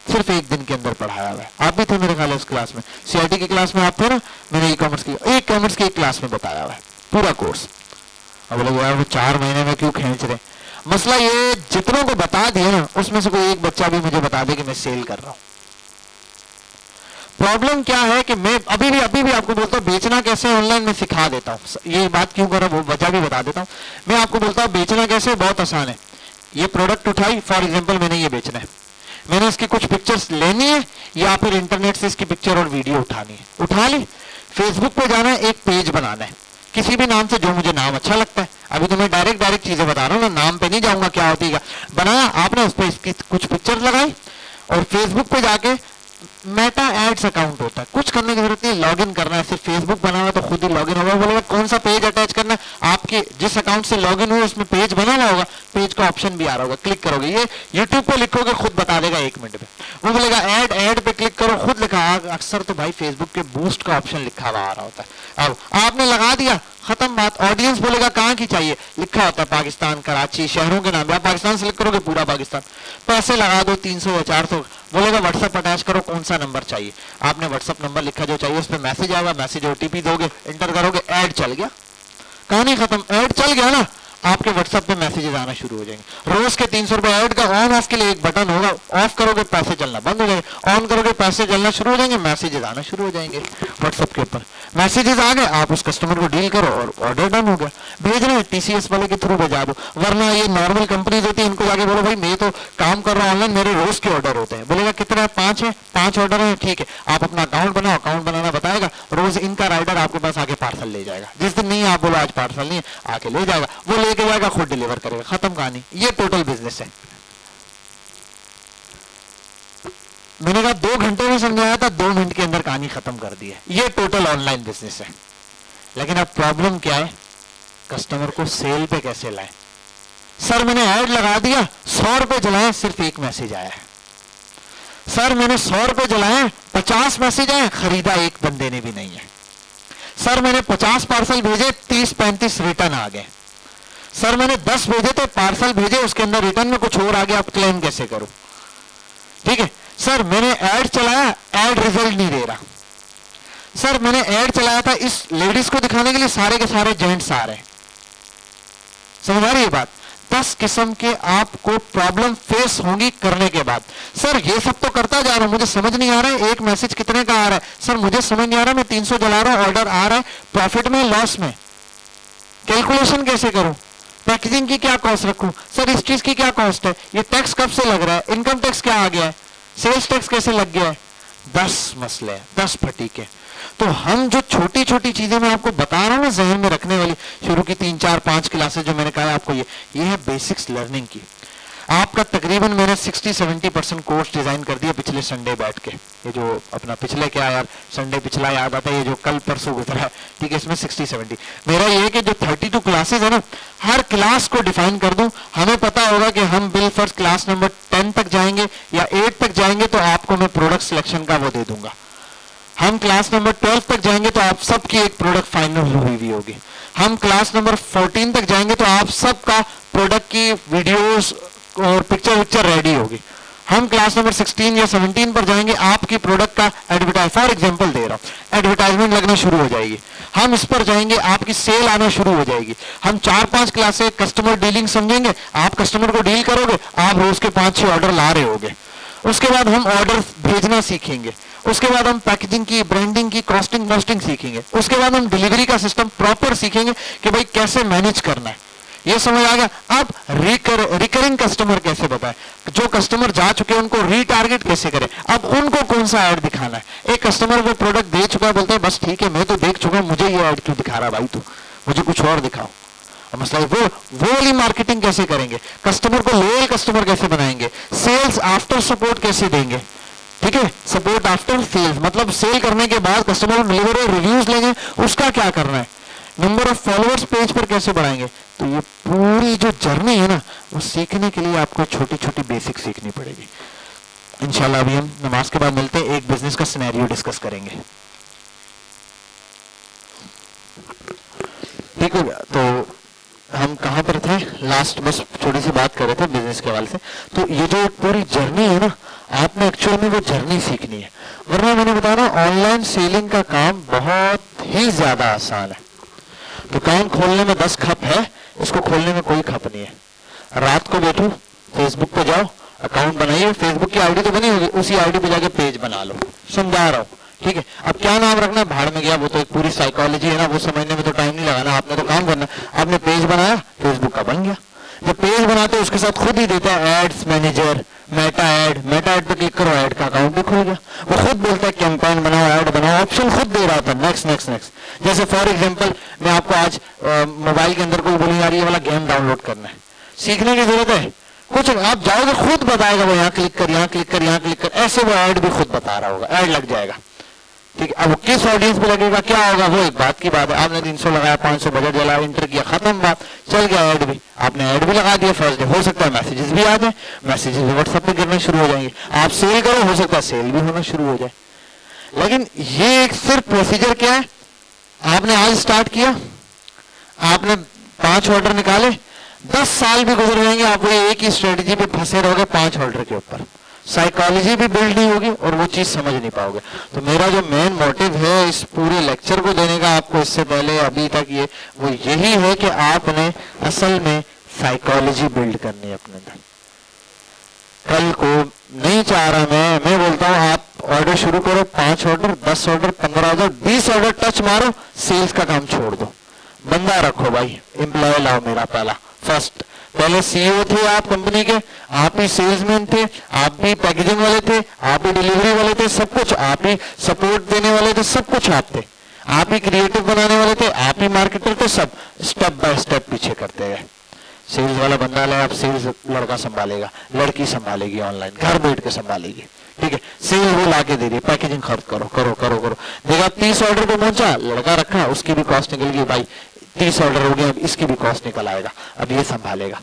सिर्फ एक दिन के अंदर पढ़ाया हुआ है। आप भी थे मेरे ख्याल उस क्लास में, सीआईटी की क्लास में आप थे ना, मैंने ई कॉमर्स की एक क्लास में बताया हुआ है पूरा कोर्स। अब लोग यार वो 4 महीने में क्यों खींच रहे, मसला ये जितनों को बता दिया ना उसमें से कोई एक बच्चा भी मुझे बता दे कि मैं सेल कर रहा हूं। प्रॉब्लम क्या है कि मैं अभी भी आपको बोलता हूँ बेचना कैसे ऑनलाइन में सिखा देता हूँ, ये बात क्यों कर रहा हूँ वो वजह भी बता देता हूँ। मैं आपको बोलता हूँ बेचना कैसे, बहुत आसान है। ये प्रोडक्ट उठाई, फॉर एग्जांपल मैंने ये बेचना है, मैंने इसकी कुछ पिक्चर्स लेनी है या फिर इंटरनेट से इसकी पिक्चर और वीडियो उठानी है, उठा ली, फेसबुक पे जाना है, एक पेज बनाना है किसी भी नाम से, जो मुझे नाम अच्छा लगता है। अभी तो मैं डायरेक्ट चीजें बता रहा हूँ ना, नाम पे नहीं जाऊंगा क्या होती है। बनाया आपने, उस पर इसकी कुछ पिक्चर लगाई और फेसबुक पे जाके मेटा एड्स अकाउंट होता है, कुछ करने की जरूरत नहीं, लॉगिन करना है, सिर्फ फेसबुक बना हुआ तो खुद ही लॉगिन होगा। बोलेगा कौन सा पेज अटैच करना है, आपके जिस अकाउंट से लॉगिन हुआ उसमें पेज बना हुआ होगा, पेज का ऑप्शन भी आ रहा होगा, क्लिक करोगे, ये यूट्यूब पे लिखोगे खुद बता देगा 1 मिनट में। वो बोलेगा ऐड पे क्लिक करो, खुद लिखा, अक्सर तो भाई फेसबुक के बूस्ट का ऑप्शन लिखा हुआ आ रहा होता है। अब आपने लगा दिया, खत्म बात। ऑडियंस बोलेगा कहाँ की चाहिए, लिखा होता है पाकिस्तान, कराची, शहरों के नाम, आप पाकिस्तान सेलेक्ट करोगे पूरा पाकिस्तान, पैसे लगा दो 300 या 400। बोलेगा व्हाट्सएप अटैच करो, कौन सा नंबर चाहिए, आपने व्हाट्सएप नंबर लिखा जो चाहिए, उस पर मैसेज आएगा, मैसेज ओटीपी दोगे, एंटर करोगे, ऐड चल गया, कहानी खत्म। ऐड चल गया ना, आपके व्हाट्सएप पे मैसेजेस आना शुरू हो जाएंगे। रोज के 300 रुपए ऐड का ऑन ऑफ के लिए एक बटन होगा, ऑफ करोगे पैसे चलना बंद हो जाएंगे, ऑन करोगे पैसे चलना शुरू हो जाएंगे, मैसेजेस आना शुरू हो जाएंगे व्हाट्सएप के ऊपर। मैसेजेस आ गए, आप उस कस्टमर को डील करो और ऑर्डर डन हो गया। भेज रहे हैं टीसीएस वाले के थ्रू भेजा दो, वरना ये नॉर्मल कंपनीज होती है, इनको जाके बोलो भाई मैं तो काम कर रहा हूँ ऑनलाइन, मेरे रोज के ऑर्डर होते हैं। बोलेगा कितने, 5 है, 5 ऑर्डर है, ठीक है, आप अपना अकाउंट बनाओ, अकाउंट बनाना बताएगा, रोज इनका राइडर आपके पास आके पार्सल ले जाएगा। जिस दिन नहीं आप बोलो आज पार्सल नहीं है, आके ले जाएगा, वो लेके जाएगा, खुद डिलीवर करेगा, खत्म कहानी। ये टोटल बिजनेस है। मैंने कहा 2 घंटे में समझाया था, 2 मिनट के अंदर कहानी खत्म कर दी है। ये टोटल ऑनलाइन बिजनेस है। लेकिन अब प्रॉब्लम क्या है, कस्टमर को सेल पे कैसे लाए। सर मैंने ऐड लगा दिया, 100 रुपए जलाए, सिर्फ 1 मैसेज आया है। सर मैंने 100 रुपए जलाए, 50 मैसेज आए, खरीदा 1 बंदे ने भी नहीं है। सर मैंने 50 पार्सल भेजे, 30-35 रिटर्न आ गए। सर मैंने 10 भेजे थे, पार्सल भेजे, उसके अंदर रिटर्न में कुछ और आ गया, अब क्लेम कैसे करूं। ठीक है, सर मैंने ऐड चलाया, ऐड रिजल्ट नहीं दे रहा। सर मैंने ऐड चलाया था इस लेडीज को दिखाने के लिए, सारे के सारे जेंट्स आ रहे हैं। समझ आ रही है बात। 10 किस्म के आपको प्रॉब्लम फेस होंगी करने के बाद। सर ये सब तो करता जा रहा हूं, मुझे समझ नहीं आ रहा है एक मैसेज कितने का आ रहा है, सर मुझे समझ नहीं आ रहा, मैं 300 जला रहा हूं, ऑर्डर आ रहा है, प्रॉफिट में लॉस में, कैलकुलेशन कैसे करूं, पैकेजिंग की क्या कॉस्ट रखूं, सर इस चीज की क्या कॉस्ट है, ये टैक्स कब से लग रहा है, इनकम टैक्स क्या आ गया है, सेल्स टैक्स कैसे लग गया है, 10 मसले हैं, 10 फटीके। तो हम जो छोटी छोटी चीजें मैं आपको बता रहा हूं ना जहन में रखने वाली, शुरू की 3 4 5 क्लासेस जो मैंने कहा आपको, ये है बेसिक्स लर्निंग की। आपका तकरीबन मैंने 60-70% कोर्स डिजाइन कर दिया पिछले संडे बैठ के, ये जो अपना पिछले क्या यार संडे पिछला याद आता है, ये जो कल परसों गुजरा है, ठीक है, इसमें 60-70 मेरा ये है कि जो 32 क्लासेस है ना, हर क्लास को डिफाइन कर दूं। हमें पता होगा कि हम बिल फर्स्ट क्लास नंबर 10 तक जाएंगे या 8 तक जाएंगे तो आपको मैं प्रोडक्ट सिलेक्शन का वो दे दूंगा। हम क्लास नंबर 12 तक जाएंगे तो आप सबकी एक प्रोडक्ट फाइनल हुई हुई होगी। हम क्लास नंबर 14 तक जाएंगे तो आप सबका प्रोडक्ट की वीडियोस और पिक्चर रेडी होगी। हम क्लास नंबर 16 या 17 पर जाएंगे, आपकी प्रोडक्ट का एडवर्टाइज, फॉर एग्जांपल दे रहा हूं, एडवर्टाइजमेंट लगना शुरू हो जाएगी। हम इस पर जाएंगे, आपकी सेल आना शुरू हो जाएगी। हम 4-5 क्लासे कस्टमर डीलिंग समझेंगे, आप कस्टमर को डील करोगे, आप रोज के 5-6 ऑर्डर ला रहे होगे। उसके बाद हम ऑर्डर भेजना सीखेंगे, उसके बाद हम पैकेजिंग की, ब्रांडिंग की, कॉस्टिंग सीखेंगे, उसके बाद हम डिलीवरी का सिस्टम प्रॉपर सीखेंगे कि भाई कैसे मैनेज करना है। ये समझ आ गया। अब रिकरिंग कस्टमर कैसे बताएं, जो कस्टमर जा चुके हैं उनको रीटारगेट कैसे करें, अब उनको कौन सा ऐड दिखाना है। एक कस्टमर वो प्रोडक्ट दे चुका है, बोलते हैं बस ठीक है मैं तो देख चुका, मुझे ये ऐड क्यों दिखा रहा भाई, तू मुझे कुछ और दिखाओ। मसला वो वाली मार्केटिंग कैसे करेंगे, कस्टमर को लोयल कस्टमर कैसे बनाएंगे, सेल्स आफ्टर सपोर्ट कैसे देंगे, ठीक है, सपोर्ट आफ्टर सेल्स मतलब सेल करने के बाद कस्टमर को डिलीवरी रिव्यूज लेंगे, उसका क्या करना है, नंबर ऑफ फॉलोअर्स पेज पर कैसे बढ़ाएंगे। तो ये पूरी जो जर्नी है ना, वो सीखने के लिए आपको छोटी छोटी बेसिक सीखनी पड़ेगी। इंशाल्लाह अभी हम नमाज के बाद मिलते हैं, एक बिजनेस का सिनेरियो डिस्कस करेंगे। ठीक हो गया, तो हम कहां पर थे लास्ट, बस छोटी सी बात कर रहे थे बिजनेस के हवाले से। तो ये जो पूरी जर्नी है ना, आपने एक्चुअल में वो जर्नी सीखनी है, वरना मैंने बताया ना ऑनलाइन सेलिंग का काम बहुत ही ज्यादा आसान है। दुकान खोलने में 10 खप है, इसको खोलने में कोई खप नहीं है। रात को बैठो, फेसबुक पे जाओ, अकाउंट बनाइए, फेसबुक की आईडी तो बनी होगी, उसी आईडी पे जाके पेज बना लो, समझा रहा हूं, ठीक है। अब क्या नाम रखना, भाड़ में गया, वो तो एक पूरी साइकोलॉजी है ना, वो समझने में तो टाइम नहीं लगाना, आपने तो काम करना। आपने पेज बनाया, फेसबुक का बन गया। जब पेज बनाते हो उसके साथ खुद ही देता है एड्स मैनेजर, मेटा ऐड पे क्लिक करो, ऐड का अकाउंट भी खुल गया। वो खुद बोलता है कैंपेन बनाओ, ऐड बनाओ, ऑप्शन खुद दे रहा था, नेक्स्ट नेक्स्ट नेक्स्ट। जैसे फॉर एग्जांपल मैं आपको आज मोबाइल के अंदर कोई बोलूंगा यार ये वाला गेम डाउनलोड करना है, सीखने की जरूरत है कुछ, आप जाओगे खुद बताएगा, वो यहाँ क्लिक कर, यहाँ क्लिक कर, यहाँ क्लिक कर, ऐसे वो ऐड भी खुद बता रहा होगा, ऐड लग जाएगा, ठीक है। अब किस ऑडियंस पे लगेगा क्या होगा, वो एक बात की बात है। आपने 300 लगाया, 500 बजट जलाया, इंटर किया, खत्म बात, चल गया ऐड भी, आपने ऐड भी लगा दिया फर्स्ट डे। हो सकता है मैसेजेस भी आ जाए, मैसेजेस भी व्हाट्सएप पे गिरने शुरू हो जाएंगे, आप सेल करो, हो सकता है सेल भी होना शुरू हो जाए। लेकिन ये एक सिर्फ प्रोसीजर क्या है, आपने आज स्टार्ट किया, आपने 5 ऑर्डर निकाले, 10 साल भी गुजर जाएंगे, आप वो एक ही स्ट्रेटेजी पे फंसे रहोगे 5 ऑर्डर के ऊपर, साइकोलॉजी भी बिल्ड नहीं होगी और वो चीज समझ नहीं पाओगे। तो मेरा जो मेन मोटिव है इस पूरे लेक्चर को देने का आपको इससे पहले अभी तक, ये वो यही है कि आपने असल में साइकोलॉजी बिल्ड करनी है अपने अंदर। कल को नहीं चाह रहा मैं बोलता हूं आप ऑर्डर शुरू करो, 5 order, 10 order, 15 order, 20 order touch मारो, सेल्स का काम छोड़ दो, बंदा रखो भाई, एम्प्लॉय लाओ। मेरा फर्स्ट पहले सीईओ थे आप कंपनी के, आप ही सेल्समैन थे, आप भी पैकेजिंग वाले थे, आप ही डिलीवरी वाले थे, सब कुछ आप ही, सपोर्ट देने वाले थे, सब कुछ आप थे, आप ही क्रिएटिव बनाने वाले थे, आप ही मार्केटर थे, सब स्टेप बाय स्टेप पीछे करते गए। सेल्स वाला बंदा लाया, आप सेल्स लड़का संभालेगा, लड़की संभालेगी, ऑनलाइन घर बैठ के संभालेगी, ठीक है। सेल वो लाके दे रही, पैकेजिंग खर्च करो करो करो करो, देखा 30 ऑर्डर पे पहुंचा, लड़का रखा, उसकी भी कॉस्ट निकल गई भाई, 30 ऑर्डर हो गया, अब इसकी भी कॉस्ट निकल आएगा, अब ये संभालेगा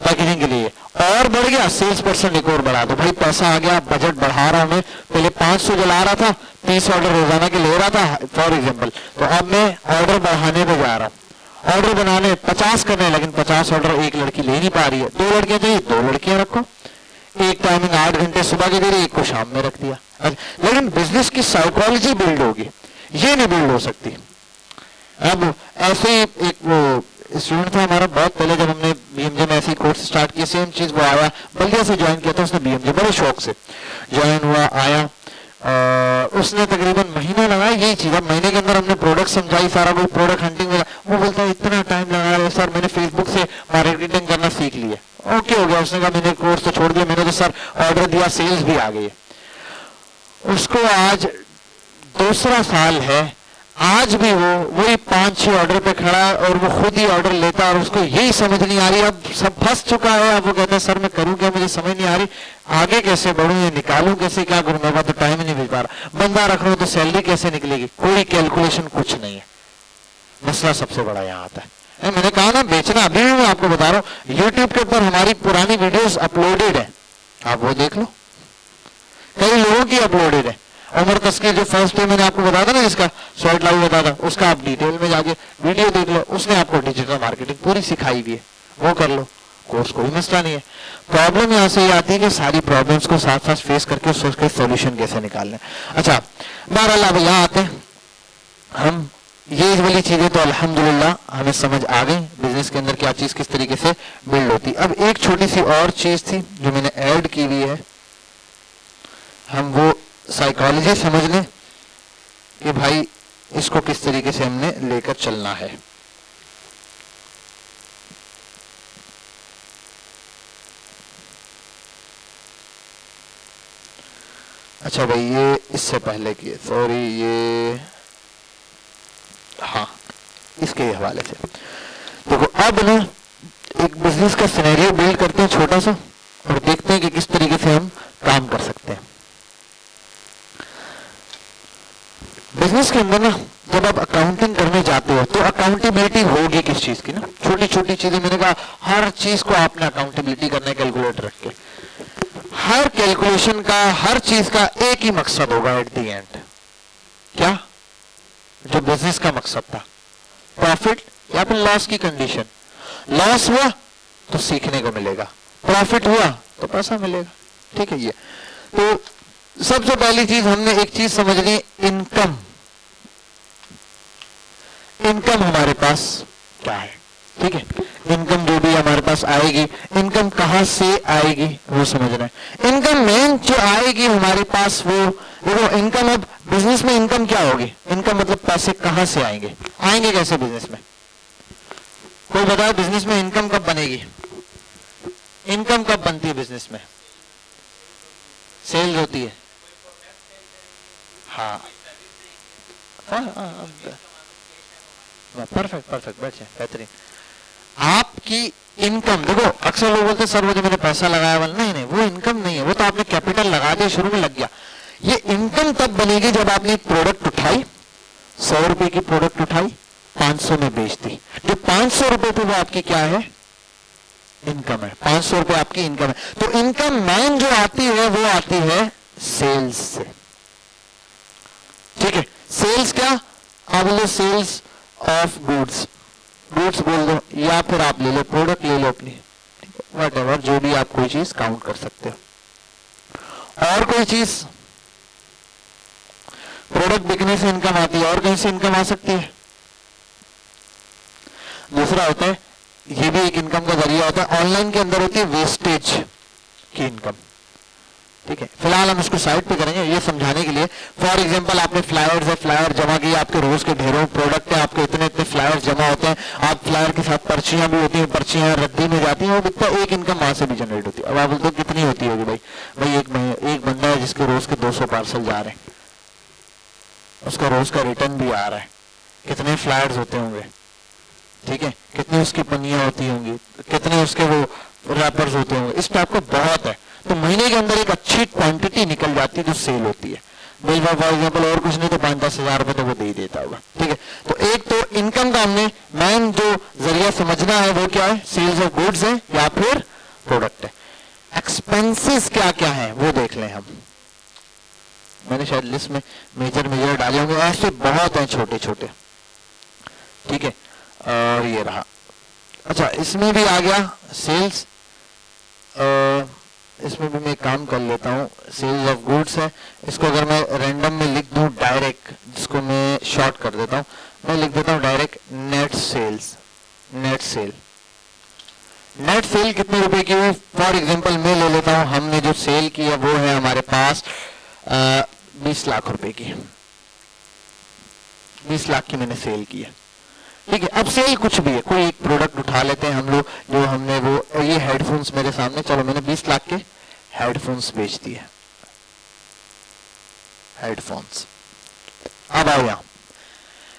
पैकेजिंग के लिए। और बढ़ गया, सेल्स पर्सन एक और बढ़ा दो भाई, पैसा आ गया, बजट बढ़ा रहा हूं मैं, पहले 500 जला रहा था, 30 ऑर्डर रोजाना के ले रहा था फॉर एग्जाम्पल, तो अब मैं ऑर्डर बढ़ाने पे जा रहा हूँ, ऑर्डर बनाने 50 करने, लेकिन 50 ऑर्डर एक लड़की ले नहीं पा रही है, 2 लड़कियां चाहिए, 2 लड़कियां रखो, एक टाइमिंग 8 घंटे सुबह की दे रही, एक को शाम में रख दिया। लेकिन बिजनेस की साइकोलॉजी बिल्ड होगी, ये नहीं बिल्ड हो सकती। अब ऐसे ही एक वो स्टूडेंट था हमारा बहुत पहले, जब हमने बीएमजे में ऐसी स्टार्ट किया, सेम चीज वो आया, बल्दिया से ज्वाइन किया था उसने बीएमजे, बड़े शौक से ज्वाइन हुआ, आया, उसने तकरीबन महीना लगाया यही चीज। अब महीने के अंदर हमने प्रोडक्ट समझाई, सारा कुछ प्रोडक्ट हंटिंग में, वो बोलता है इतना टाइम लगा रहे सर, मैंने फेसबुक से मार्केटिंग करना सीख लिया। ओके हो गया, उसने कहा मैंने कोर्स तो छोड़ दिया, मैंने तो सर ऑर्डर दिया, सेल्स भी आ गई है। उसको आज दूसरा साल है, आज भी वो वही 5-6 ऑर्डर पे खड़ा है और वो खुद ही ऑर्डर लेता है और उसको यही समझ नहीं आ रही, अब सब फंस चुका है। अब वो कहता है सर मैं करूं क्या, मुझे समझ नहीं आ रही, आगे कैसे बढ़ूं, ये निकालूं कैसे, क्या करूं, मेरे पास तो टाइम ही नहीं मिल पा रहा, बंदा रख रहा हूं तो सैलरी कैसे निकलेगी, कोई कैलकुलेशन कुछ नहीं है। मसला सबसे बड़ा यहाँ आता है। मैंने कहा ना बेचना, अभी मैं आपको बता रहा हूँ, यूट्यूब के ऊपर हमारी पुरानी वीडियोस अपलोडेड है, आप वो देख लो, कई लोगों की अपलोडेड है। उमर तस्कीर जो फर्स्ट डे मैंने आपको बताया था ना, जिसका शॉर्ट लाइव बताया था, उसका आप डिटेल में जाके वीडियो देख लो, उसने आपको डिजिटल मार्केटिंग पूरी सिखाई भी है, वो कर लो, कोर्स कोई मसला नहीं है। प्रॉब्लम यहाँ से ये आती है कि सारी प्रॉब्लम्स को साथ साथ फेस करके उसके सोल्यूशन कैसे निकालने। अच्छा, बहरहाल अब यहाँ आते हैं हम, ये वाली चीजें तो अल्हम्दुलिल्लाह हमें समझ आ गई, बिजनेस के अंदर क्या चीज किस तरीके से बिल्ड होती। अब एक छोटी सी और चीज थी जो मैंने ऐड की हुई है, हम वो साइकोलॉजी समझ लें कि भाई इसको किस तरीके से हमने लेकर चलना है। अच्छा भाई, ये इससे पहले की, सॉरी, ये हाँ इसके हवाले से देखो। अब ना एक बिजनेस का सिनेरियो बिल्ड करते हैं छोटा सा और देखते हैं कि किस तरीके से हम काम कर सकते हैं। बिजनेस के अंदर ना जब आप अकाउंटिंग करने जाते हो तो अकाउंटेबिलिटी होगी किस चीज की ना, छोटी छोटी चीजें, मैंने कहा हर चीज को आपने अकाउंटेबिलिटी करना है कैलकुलेटर रख के, हर कैलकुलेशन का, हर चीज का एक ही मकसद होगा एट द एंड, क्या, जो बिजनेस का मकसद था, प्रॉफिट या फिर लॉस की कंडीशन। लॉस हुआ तो सीखने को मिलेगा, प्रॉफिट हुआ तो पैसा मिलेगा, ठीक है। ये तो सबसे पहली चीज हमने एक चीज समझनी, इनकम। इनकम हमारे पास क्या है, ठीक है, इनकम जो भी हमारे पास आएगी, इनकम कहां से आएगी वो समझना है। इनकम मेन जो आएगी हमारे पास वो देखो, इनकम, अब बिजनेस में इनकम क्या होगी, इनकम मतलब पैसे कहां से आएंगे, आएंगे कैसे बिजनेस में, कोई बताओ बिजनेस में इनकम कब बनेगी, इनकम कब बनती है बिजनेस में, सेल्स होती है, हाँ परफेक्ट परफेक्ट, बैठे बेहतरीन। आपकी इनकम देखो, अक्सर लोग बोलते हैं सर वो जो मैंने पैसा लगाया वाला, नहीं नहीं, वो इनकम नहीं है, वो तो आपने कैपिटल लगा दिया, शुरू में लग गया। ये इनकम तब बनेगी जब आपने एक प्रोडक्ट उठाई, 100 रुपए की प्रोडक्ट उठाई, 500 में बेच दी, जो 500 रुपए थे वो आपकी क्या है, इनकम है, 500 रुपए आपकी इनकम है। तो इनकम मैन जो आती है वो आती है सेल्स से, ठीक है। सेल्स क्या, आप बोलो सेल्स ऑफ गुड्स, गुड्स बोल दो, या फिर आप ले लो प्रोडक्ट ले लो अपनी, वट एवर, जो भी आप कोई चीज काउंट कर सकते हो। और कोई चीज, प्रोडक्ट बिकने से इनकम आती है, और कहीं से इनकम आ सकती है। दूसरा होता है, ये भी एक इनकम का जरिया होता है, ऑनलाइन के अंदर होती है वेस्टेज की इनकम, ठीक है। फिलहाल हम इसको साइड पे करेंगे ये समझाने के लिए। फॉर एग्जांपल आपने फ्लायर्स है, फ्लायर जमा किए, आपके रोज के ढेरों प्रोडक्ट है, आपके इतने इतने फ्लायर्स जमा होते हैं, आप फ्लायर के साथ पर्चियां भी होती हैं, पर्चियां रद्दी में जाती हैं, वो बिकता है, एक इनकम वहां से भी जनरेट होती है। अब आप बोलते हो कितनी होती होगी भाई, भाई एक बंदा है जिसके रोज के 200 पार्सल जा रहे हैं, उसका रोज का रिटर्न भी आ रहा है, कितने फ्लायर्स होते होंगे, ठीक है, कितनी उसकी पन्नियां होती होंगी, कितने उसके वो रैपर्स होते होंगे, इस टाइप का बहुत है। तो महीने के अंदर एक अच्छी क्वांटिटी निकल जाती है जो सेल होती है। बिल फॉर एग्जाम्पल और कुछ नहीं तो 5-10 हजार रुपए तो वो दे ही देता होगा, ठीक है। तो एक तो इनकम का हमने मेन जो जरिया समझना है वो क्या है, सेल्स ऑफ गुड्स है या फिर प्रोडक्ट है। एक्सपेंसेस क्या क्या है वो देख लें हम, मैंने शायद लिस्ट में मेजर डाले होंगे, ऐसे बहुत हैं छोटे छोटे, ठीक है। और ये रहा, अच्छा इसमें भी आ गया सेल्स, इसमें भी मैं काम कर लेता हूँ, सेल्स ऑफ गुड्स है, इसको अगर मैं रैंडम में लिख दूं डायरेक्ट, जिसको मैं शॉर्ट कर देता हूँ, मैं लिख देता हूँ direct net sales, net sale. Net sale कितने रुपए की हुई? फॉर एग्जांपल मैं ले लेता हूं, हमने जो सेल की है वो है हमारे पास 20 लाख रुपए की, 20 लाख की मैंने सेल की है, ठीक है। अब सेल कुछ भी है, कोई एक प्रोडक्ट उठा लेते हैं हम लोग, जो हमने वो, ये हेडफोन्स मेरे सामने, चलो मैंने 20 लाख के हेडफोन्स बेच दिए, हेडफोन्स। अब आओ यहां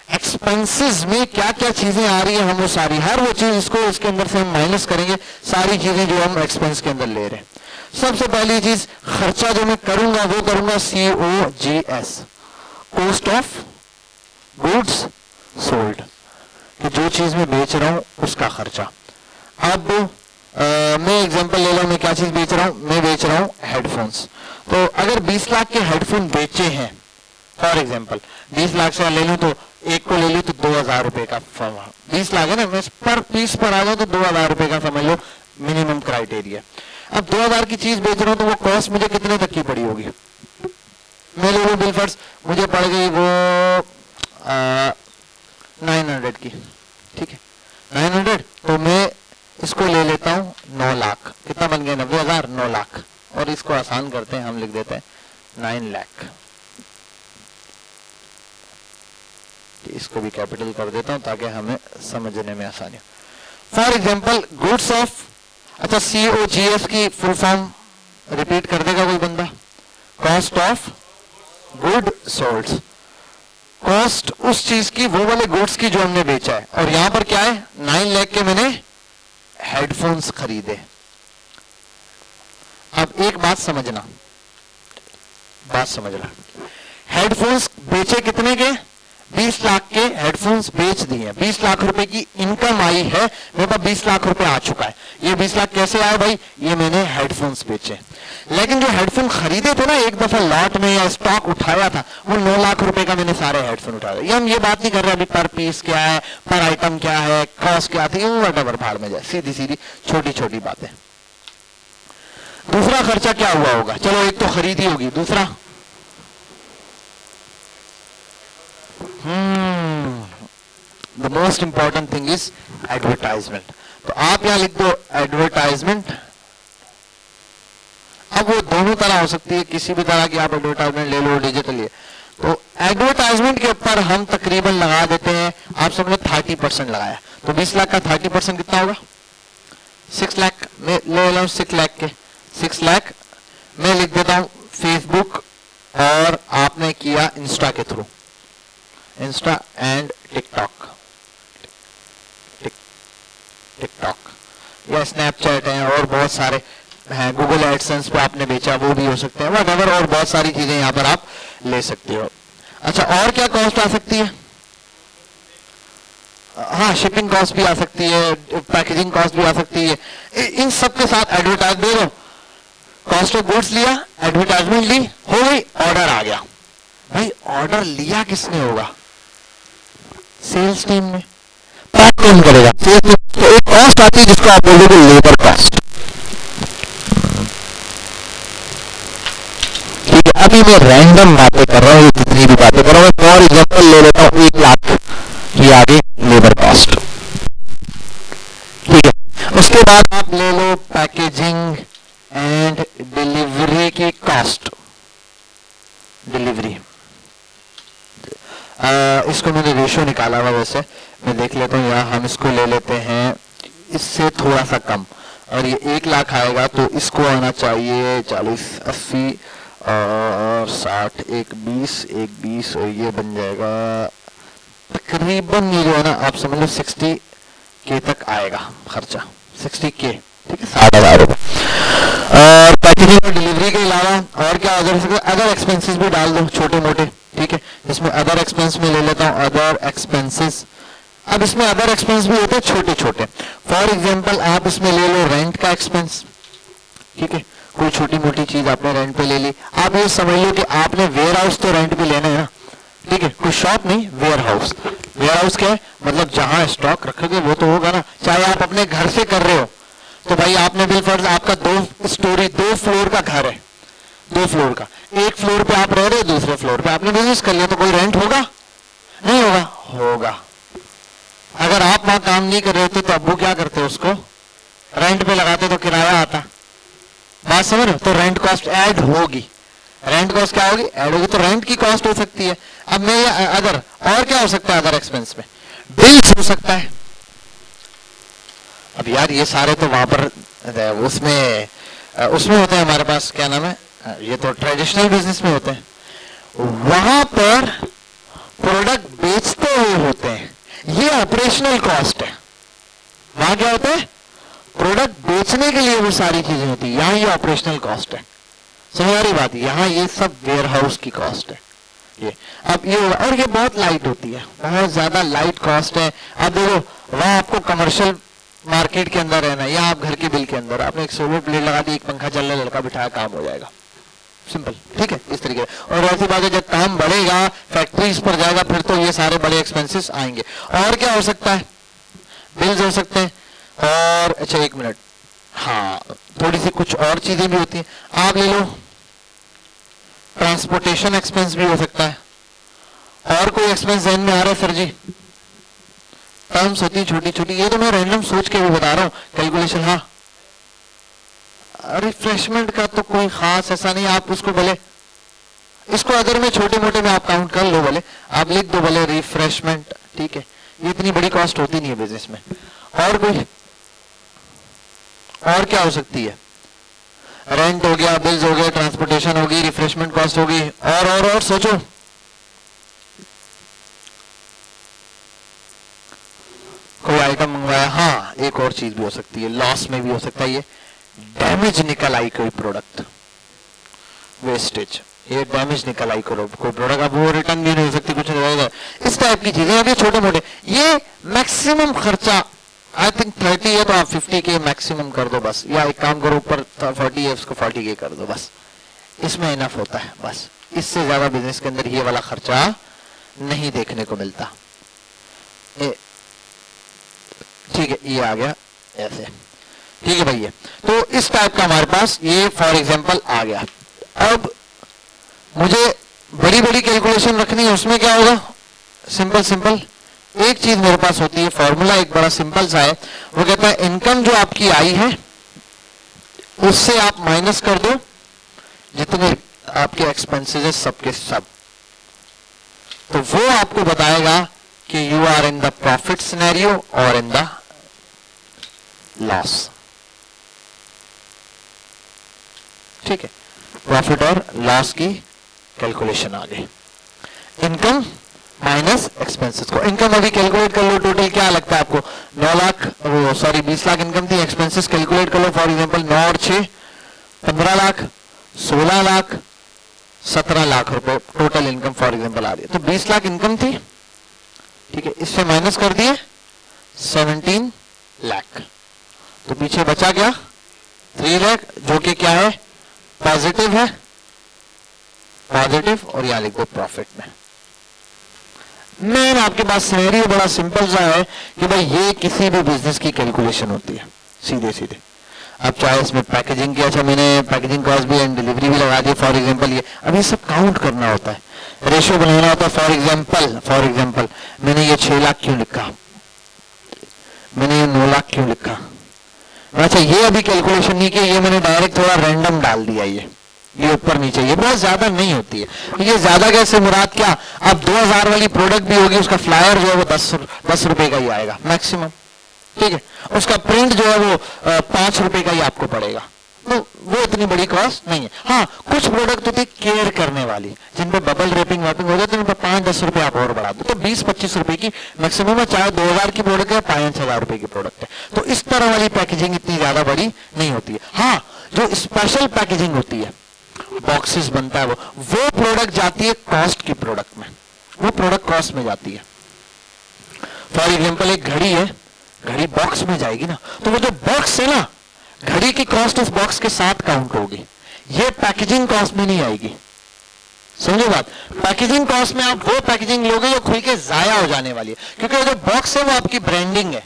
एक्सपेंसेस में क्या क्या चीजें आ रही है, हम वो सारी, हर वो चीज इसको इसके अंदर से हम माइनस करेंगे, सारी चीजें जो हम एक्सपेंस के अंदर ले रहे हैं। सबसे पहली चीज खर्चा जो मैं करूंगा वो करूंगा COGS, cost of goods sold, कि जो चीज मैं बेच रहा हूं उसका खर्चा। अब मैं एग्जांपल ले लो, मैं क्या चीज बेच रहा हूं, मैं बेच रहा हूं हेडफोन्स। तो अगर 20 लाख के हेडफोन बेचे हैं, फॉर एग्जांपल 20 लाख से ले लूं तो एक को ले लूं तो 2000 रुपए का, 20 लाख है ना, मैं पर पीस पर आ जाऊं तो 2000 रुपए का समझ लो मिनिमम क्राइटेरिया। अब 2000 की चीज बेच रहा हूं तो वो कॉस्ट मुझे कितने तक की पड़ी होगी? मैं ले लूं बिलफर्स, मुझे पड़ गई वो 900 की, ठीक है 900, तो मैं इसको ले लेता हूं 9 लाख, कितना बन गया 90,000, 9 लाख, और इसको आसान करते हैं, हम लिख देते हैं 9 लाख, इसको भी कैपिटल कर देता हूं ताकि हमें समझने में आसानी हो। फॉर एग्जांपल गुड्स ऑफ, अच्छा COGS की फुल फॉर्म रिपीट कर देगा कोई बंदा? Cost of good sold, cost उस चीज की, वो वाले गुड्स की जो हमने बेचा है, और यहां पर क्या है 9 लाख के मैंने हेडफोन्स खरीदे। अब एक बात समझना, हेडफोन्स बेचे कितने के? 20 लाख के हेडफोन्स बेच दिए, 20 लाख रुपए की इनकम आई है, मेरे पास 20 लाख रुपए आ चुका है। ये 20 लाख कैसे आए भाई? ये मैंने हेडफोन्स बेचे। लेकिन जो हेडफोन खरीदे थे ना एक दफा लॉट में या स्टॉक उठाया था, वो 9 लाख रुपए का मैंने सारे हेडफोन उठाया। ये हम ये बात नहीं कर रहे अभी पर पीस क्या है, पर आइटम क्या है, कॉस्ट क्या थी, वो वटेवर भाड़ में जाए, सीधी सीधी छोटी छोटी बातें। दूसरा खर्चा क्या हुआ होगा? चलो एक तो खरीदी होगी, दूसरा the most important thing is advertisement. तो आप यहां लिख दो एडवर्टाइजमेंट। अब वो दोनों तरह हो सकती है, किसी भी तरह की आप एडवर्टाइजमेंट ले लो, डिजिटल है। तो एडवर्टाइजमेंट के ऊपर हम तकरीबन लगा देते हैं, आप सबने 30% लगाया, तो 20 लाख का 30% कितना होगा? 6 लाख। मैं ले लो 6 लाख के 6 लाख मैं लिख देता हूं फेसबुक, और आपने किया इंस्टा के थ्रू, इंस्टा एंड टिकटॉक या स्नैपचैट है, और बहुत सारे हैं, गूगल एडसेंस पे आपने बेचा, वो भी हो सकते हैं, व्हाटएवर, और बहुत सारी चीजें यहाँ पर आप ले सकते हो। अच्छा और क्या कॉस्ट आ सकती है? हाँ शिपिंग कॉस्ट भी आ सकती है, पैकेजिंग कॉस्ट भी आ सकती है। इन सब के साथ एडवर्टाइज दे दो, कॉस्ट ऑफ गुड्स लिया, एडवर्टाइजमेंट ली, हो गई, ऑर्डर आ गया। भाई ऑर्डर लिया किसने होगा? सेल्स टीम ने। कौन करेगा? Sales team. तो एक कॉस्ट आती है जिसको आप बोलोगे लेबर कॉस्ट। ठीक है, अभी मैं रैंडम बातें कर रहा हूँ, जितनी भी बातें कर रहा हूँ, फॉर एग्जाम्पल ले लेता हूँ 1 लाख की आगे लेबर कॉस्ट। ठीक है, उसके बाद आप ले लो पैकेजिंग एंड डिलीवरी की कॉस्ट। डिलीवरी इसको मैंने रेशियो निकाला हुआ, वैसे मैं देख लेता हूँ, यहाँ हम इसको ले लेते हैं इससे थोड़ा सा कम, और ये 1 लाख आएगा तो इसको आना चाहिए 40, 80 और 60, 1 20, और ये बन जाएगा तकरीबन, ये जो है ना आप समझ लो 60 के तक आएगा खर्चा, 60 के, ठीक है, 60,000 रुपए। पैकेजिंग और डिलीवरी के अलावा और क्या अदर एक्सपेंसेस भी डाल दो छोटे मोटे, ठीक है। इसमें अदर एक्सपेंस में ले लेता हूँ अदर एक्सपेंसेस। अब इसमें अदर एक्सपेंस भी होते हैं छोटे छोटे, फॉर एग्जांपल आप इसमें ले लो रेंट का एक्सपेंस, ठीक है, कोई छोटी मोटी चीज आपने रेंट पे ले ली। आप ये समझ लो कि आपने वेयर हाउस तो रेंट पे लेना है ना, ठीक है, कोई शॉप नहीं, वेयर हाउस। वेयर हाउस क्या है? मतलब जहां स्टॉक रखोगे वो तो होगा ना, चाहे आप अपने घर से कर रहे हो तो भाई आपने बिलफर्ज आपका 2 फ्लोर का घर है, 2 फ्लोर का, एक फ्लोर पे आप रह रहे हो, दूसरे फ्लोर पे आपने बिजनेस कर लिया, तो कोई रेंट होगा? नहीं होगा। अगर आप वहां काम नहीं कर रहे होते तो अब्बू क्या करते उसको रेंट पे लगाते तो किराया आता, बात समझ रहे हो? तो रेंट कॉस्ट ऐड होगी, रेंट कॉस्ट क्या होगी? ऐड होगी, तो रेंट की कॉस्ट हो सकती है। अब मैं अदर, और क्या हो सकता है अदर एक्सपेंस में? बिल्स हो सकता है। अब यार ये सारे तो वहां पर उसमें होते हैं हमारे पास, क्या नाम है, ये तो ट्रेडिशनल बिजनेस में होते हैं, वहां पर प्रोडक्ट बेचते हुए होते हैं, ये ऑपरेशनल कॉस्ट है। वहां क्या होता है? प्रोडक्ट बेचने के लिए वो सारी चीजें होती है, यहां ये ऑपरेशनल कॉस्ट है। समझ आ रही बात? यहां ये सब वेयर हाउस की कॉस्ट है ये। अब ये, और ये बहुत लाइट होती है, बहुत ज्यादा लाइट कॉस्ट है। अब देखो वहां आपको कमर्शियल मार्केट के अंदर रहना है, या आप घर के बिल के अंदर आपने एक सोलर प्लेट लगा दी, एक पंखा चल रहा, लड़का बिठाया, काम हो जाएगा, सिंपल, ठीक है, इस तरीके। और ऐसी बात है जब काम बढ़ेगा, फैक्ट्रीज पर जाएगा, फिर तो ये सारे बड़े एक्सपेंसेस आएंगे। और क्या हो सकता है? बिल्स हो सकते हैं। और अच्छा एक मिनट, हाँ थोड़ी सी कुछ और चीजें भी होती हैं, आप ले लो, ट्रांसपोर्टेशन एक्सपेंस भी हो सकता है। और कोई एक्सपेंस ध्यान में आ रहा है सर जी? टर्म्स होती है छोटी छोटी, ये तो मैं रैंडम सोच के भी बता रहा हूँ, कैलकुलेशन। हाँ, रिफ्रेशमेंट का तो कोई खास ऐसा नहीं, आप उसको भले इसको अगर में छोटे मोटे में आप काउंट कर लो, भले आप लिख दो भले रिफ्रेशमेंट, ठीक है, ये इतनी बड़ी कॉस्ट होती नहीं है बिजनेस में। और कोई और क्या हो सकती है? रेंट हो गया, बिल्स हो गए, ट्रांसपोर्टेशन होगी, रिफ्रेशमेंट कॉस्ट होगी, और सोचो। कोई आइटम मंगवाया, हाँ एक और चीज भी हो सकती है, लॉस में भी हो सकता है ये, डैमेज निकल आई कोई प्रोडक्ट, वेस्टेज, ये डैमेज निकल आई कोई प्रोडक्ट, अब वो रिटर्न भी नहीं हो सकती, कुछ नहीं होगा, इस टाइप की चीजें। अब ये छोटे मोटे, ये मैक्सिमम खर्चा आई थिंक 30 है, तो आप 50 के मैक्सिमम कर दो बस, या एक काम करो ऊपर 40 है उसको 40 के कर दो बस, इसमें इनफ होता है बस। इससे ज्यादा बिजनेस के अंदर ये वाला खर्चा नहीं देखने को मिलता। ठीक है, ये आ गया ऐसे, ठीक है भैया। तो इस टाइप का हमारे पास ये फॉर एग्जांपल आ गया। अब मुझे बड़ी बड़ी कैलकुलेशन रखनी है, उसमें क्या होगा? सिंपल सिंपल एक चीज मेरे पास होती है, फॉर्मूला एक बड़ा सिंपल सा है, वो कहता है इनकम जो आपकी आई है उससे आप माइनस कर दो जितने आपके एक्सपेंसेस है सबके सब, तो वो आपको बताएगा कि you are in the profit scenario और इन द लॉस। ठीक है, प्रॉफिट और लॉस की कैलकुलेशन आ गई। इनकम माइनस एक्सपेंसेस को, इनकम अभी कैलकुलेट कर लो, टोटल क्या लगता है आपको? 9 लाख, वो सॉरी 20 लाख इनकम थी, एक्सपेंसेस कैलकुलेट कर लो फॉर एग्जांपल 9 और 6 15 लाख, 16 लाख, 17 लाख रुपए टोटल इनकम फॉर एग्जांपल आ रही है। तो 20 लाख इनकम थी, ठीक है, इससे माइनस कर दिए 17 लाख, तो पीछे बचा क्या? 3 लाख, जो कि क्या है? पॉजिटिव है, पॉजिटिव, और यहां लिख दो प्रॉफिट में। मैं आपके पास सिनेरियो बड़ा सिंपल सा है कि भाई ये किसी भी बिजनेस की कैलकुलेशन होती है सीधे सीधे। अब चाहे इसमें पैकेजिंग की, अच्छा मैंने पैकेजिंग कॉस्ट भी एंड डिलीवरी भी लगा दी फॉर एग्जांपल, ये अब ये सब काउंट करना होता है, रेशियो बनाना होता है। फॉर एग्जांपल मैंने ये 6 लाख क्यों लिखा, मैंने ये 9 लाख क्यों लिखा? अच्छा ये अभी कैलकुलेशन नहीं किया, ये मैंने डायरेक्ट थोड़ा रैंडम डाल दिया, ये ऊपर नीचे, ये बहुत ज्यादा नहीं होती है। ये ज्यादा कैसे मुराद क्या? अब 2000 वाली प्रोडक्ट भी होगी, उसका फ्लायर जो है वो 10 रुपए का ही आएगा मैक्सिमम, ठीक है, उसका प्रिंट जो है वो 5 रुपए का ही आपको पड़ेगा, तो वो इतनी बड़ी कॉस्ट नहीं है। हाँ कुछ प्रोडक्ट होती है केयर करने वाली, जिन पे बबल रैपिंग वैपिंग हो जाती है, उन पर 5-10 रुपए आप और बढ़ा दो, तो 20-25 रुपए की मैक्सिमम है, चाहे 2000 की प्रोडक्ट है 5,000 रुपए की प्रोडक्ट है, तो इस तरह वाली पैकेजिंग इतनी ज्यादा बड़ी नहीं होती है। हाँ जो स्पेशल पैकेजिंग होती है, बॉक्सेस बनता है, वो प्रोडक्ट जाती है कॉस्ट की प्रोडक्ट में, वो प्रोडक्ट कॉस्ट में जाती है। फॉर एग्जांपल एक घड़ी है, घड़ी बॉक्स में जाएगी ना, तो वो जो बॉक्स है ना, घड़ी की कॉस्ट उस बॉक्स के साथ काउंट होगी, ये पैकेजिंग कॉस्ट में नहीं आएगी। समझो बात, पैकेजिंग कॉस्ट में आप वो पैकेजिंग लोगे जो खुल के जाया हो जाने वाली है, क्योंकि जो बॉक्स है वो आपकी ब्रांडिंग है,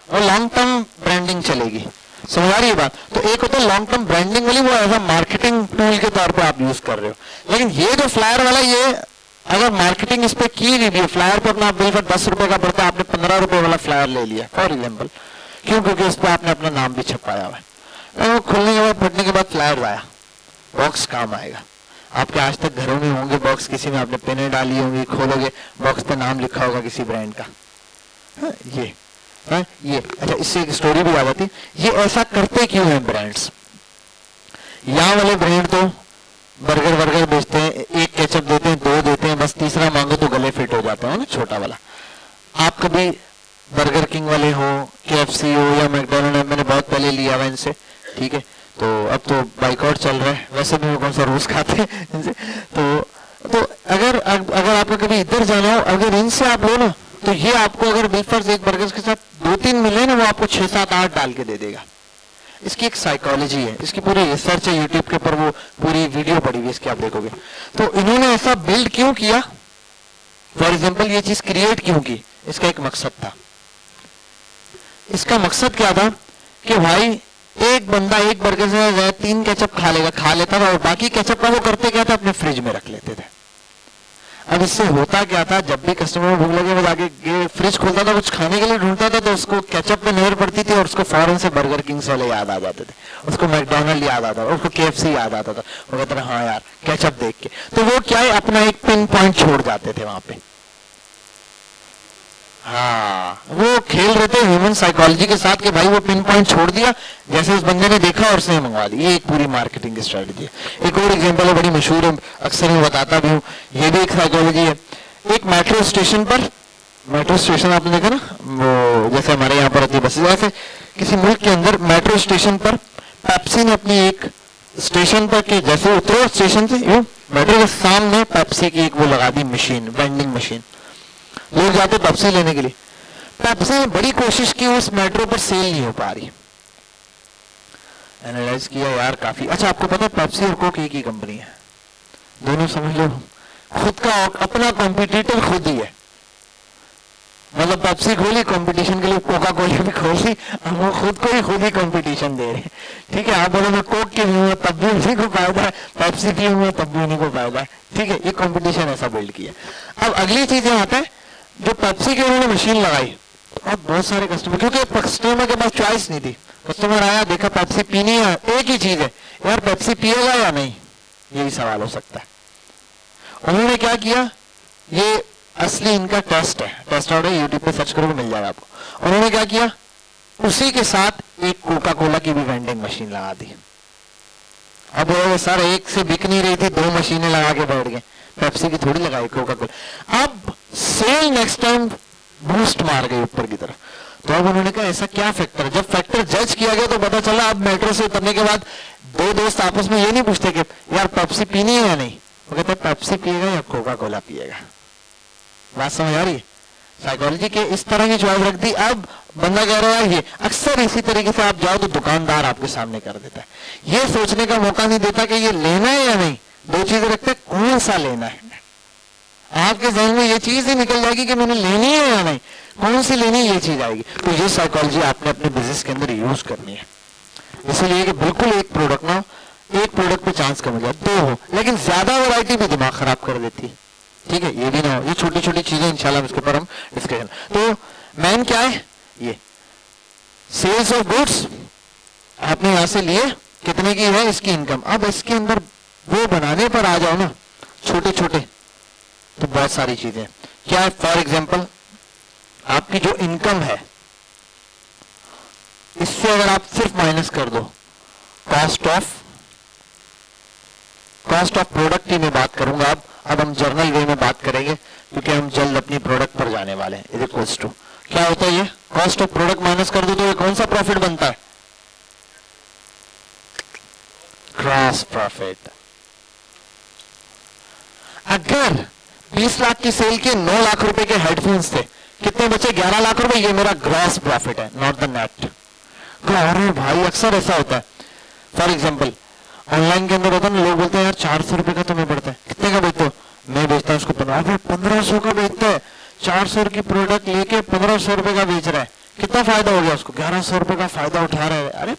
वो लॉन्ग टर्म ब्रांडिंग चलेगी। समझ आ रही है बात? तो एक होता है लॉन्ग टर्म ब्रांडिंग वाली, वो एज अ मार्केटिंग टूल के तौर पे आप यूज कर रहे हो, लेकिन ये जो फ्लायर वाला, ये अगर मार्केटिंग इस पे की हुई है, फ्लायर पे अपना बिल का 10 रुपए का पड़ता है, आपने 15 रुपए वाला फ्लायर ले लिया फॉर एग्जांपल, क्यों? क्योंकि उस पर आपने अपना नाम भी छपाया हुआ है। वो खुलने के बाद, फटने के बाद फ्लायर आया, बॉक्स काम आएगा। आपके आज तक घरों में होंगे बॉक्स, किसी में आपने पेनें डाली होंगी, खोलोगे बॉक्स पे नाम लिखा होगा किसी ब्रांड का। ये ये अच्छा, इससे एक स्टोरी भी आ जाती। ये ऐसा करते क्यों हैं ब्रांड्स? यहाँ वाले ब्रांड तो बर्गर बेचते हैं, एक केचप देते हैं, 2 देते हैं, बस तीसरा मांगो तो गले फिट हो जाता है ना, छोटा वाला। आप कभी बर्गर किंग वाले हो, KFC हो या मैकडोनल्ड, मैंने बहुत पहले लिया हुआ इनसे, ठीक है, तो अब तो बाइकआउट चल रहा है, वैसे भी वो कौन सा रोज खाते हैं इनसे। तो अगर आपको कभी इधर जाना हो, अगर इनसे आप लो ना, तो ये आपको अगर वेफर्स एक बर्गर के साथ 2-3 मिले ना, वो आपको 6, 7, 8 डाल के दे देगा। इसकी एक साइकोलॉजी है, इसकी पूरी रिसर्च है, यूट्यूब के ऊपर वो पूरी वीडियो पड़ी हुई इसकी, आप देखोगे। तो इन्होंने ऐसा बिल्ड क्यों किया, फॉर एग्जाम्पल ये चीज क्रिएट क्यों की, इसका एक मकसद था। इसका मकसद क्या था कि भाई एक बंदा एक बर्गर से 3 केचप खा लेता था, और बाकी केचप का वो करते क्या था, अपने फ्रिज में रख लेते थे। अब इससे होता क्या था, जब भी कस्टमर को भूख लगे वो जाके फ्रिज खोलता था, कुछ खाने के लिए ढूंढता था, तो उसको केचप पे नजर पड़ती थी और उसको फौरन से बर्गर किंग्स वाले याद आ जाते थे, उसको मैकडोनल्ड याद आता था, उसको KFC याद आता था। वो कहता था हाँ यार केचप देख के, तो वो क्या है, अपना एक पिन पॉइंट छोड़ जाते थे वहां पे। हाँ, वो खेल रहे थे ह्यूमन साइकोलॉजी के साथ कि भाई वो पिन पॉइंट छोड़ दिया, जैसे उस बंदे ने देखा और उसने मंगवा दी। ये एक पूरी मार्केटिंग की स्ट्रेटजी है। एक और एग्जांपल है, बड़ी मशहूर है, अक्सर मैं बताता भी हूँ, ये भी एक साइकोलॉजी है। एक मेट्रो स्टेशन पर, मेट्रो स्टेशन आपने देखा ना, वो जैसे हमारे यहाँ पर होती है बसें, ऐसे किसी मुल्क के अंदर मेट्रो स्टेशन पर पेप्सी ने अपनी एक स्टेशन पर के जैसे उतरो स्टेशन से, मेट्रो के सामने पेप्सी की एक वो लगा दी मशीन, वेंडिंग मशीन। लोग जाते पेप्सी लेने के लिए, पेप्सी ने बड़ी कोशिश की, उस मेट्रो पर सेल नहीं हो पा रही। एनालाइज किया यार काफी, अच्छा आपको पता है पेप्सी और कोक एक ही कंपनी है, दोनों समझ लो खुद का अपना कॉम्पिटिटर खुद ही है। मतलब पेप्सी खोली कंपटीशन के लिए, कोका कोला भी खोली, हम वो खुद ही कंपटीशन दे रहे हैं। ठीक है, आप बोलो मैं कोक की हूँ तब भी उन्हीं को फायदा है, पेप्सी की हूँ तब भी उन्हीं को फायदा है। ठीक है, ये कंपटीशन ऐसा बिल्ड किया। अब अगली चीज यहाँ आता है, जो पेप्सी की उन्होंने मशीन लगाई, और बहुत सारे कस्टमर, क्योंकि कस्टमर के पास चॉइस नहीं थी, कस्टमर आया देखा पेप्सी पीनी है, एक ही चीज है यार, पेप्सी पिएगा या नहीं, यही सवाल हो सकता है। उन्होंने क्या किया, ये असली इनका टेस्ट है, टेस्ट आउट है, यूट्यूब पे सर्च करोगे मिल जाएगा आपको। उन्होंने क्या किया, उसी के साथ एक कोका कोला की भी वेंडिंग मशीन लगा दी। अब वो सर एक से बिक नहीं रही थी, 2 मशीनें लगा के बैठ गए, पेप्सी की थोड़ी लगाई कोका कोला। अब सेल नेक्स्ट टाइम बूस्ट मार गई ऊपर की तरफ। तो अब उन्होंने कहा ऐसा क्या फैक्टर है, जब फैक्टर जज किया गया तो पता चला, अब मेट्रो से उतरने के बाद 2 दोस्त आपस में ये नहीं पूछते कि यार पेप्सी पीनी है या नहीं, वो कहते पेप्सी पिएगा या कोका कोला पिएगा। बात समझ आ रही है? साइकोलॉजी के इस तरह की चॉइस रख दी। अब बंदा कह रहा है, ये अक्सर इसी तरीके से आप जाओ तो दुकानदार आपके सामने कर देता है, ये सोचने का मौका नहीं देता कि ये लेना है या नहीं, 2 चीजें रखते हैं, कौन सा लेना है। आपके जहन में ये चीज ही निकल जाएगी कि मैंने लेनी है या नहीं, कौन सी लेनी है, ये चीज आएगी। तो ये साइकोलॉजी आपने अपने बिजनेस के अंदर यूज करनी है। इसलिए कि बिल्कुल एक प्रोडक्ट ना, एक प्रोडक्ट पे चांस कम हो जाए, 2 हो, लेकिन ज्यादा वैरायटी भी दिमाग खराब कर देती। ठीक है, ये भी ना हो, ये छोटी छोटी चीजें इंशाल्लाह इसके ऊपर हम डिस्कशन। तो मैन क्या है, ये सेल्स ऑफ गुड्स आपने यहां से लिए, कितने की है इसकी इनकम। अब इसके अंदर वो बनाने पर आ जाओ ना, छोटे छोटे, तो बहुत सारी चीजें क्या है। फॉर एग्जाम्पल आपकी जो इनकम है, इससे अगर आप सिर्फ माइनस कर दो कॉस्ट ऑफ प्रोडक्ट ही मैं बात करूंगा। अब हम जर्नल वे में बात करेंगे, क्योंकि हम जल्द अपनी प्रोडक्ट पर जाने वाले हैं। इज इक्वल्स टू क्या होता है, ये कॉस्ट ऑफ प्रोडक्ट माइनस कर दो तो ये कौन सा प्रॉफिट बनता है, ग्रॉस प्रॉफिट। अगर 20 लाख की सेल के 9 लाख रुपए के हेडफोन्स थे, कितने बचे, 11 लाख रुपए, ये मेरा ग्रॉस प्रॉफिट है, नॉट द नेट। अरे भाई अक्सर ऐसा होता है। फॉर एग्जाम्पल ऑनलाइन के अंदर होता है ना, लोग बोलते हैं यार 400 रुपए का तुम्हें पड़ता है, कितने का बेचते हो, मैं बेचता हूँ उसको 1500 का बेचता है, 400 की प्रोडक्ट लेके 1500 रुपए का बेच रहा है, कितना फायदा हो गया उसको, 1100 रुपए का फायदा उठा रहा है। अरे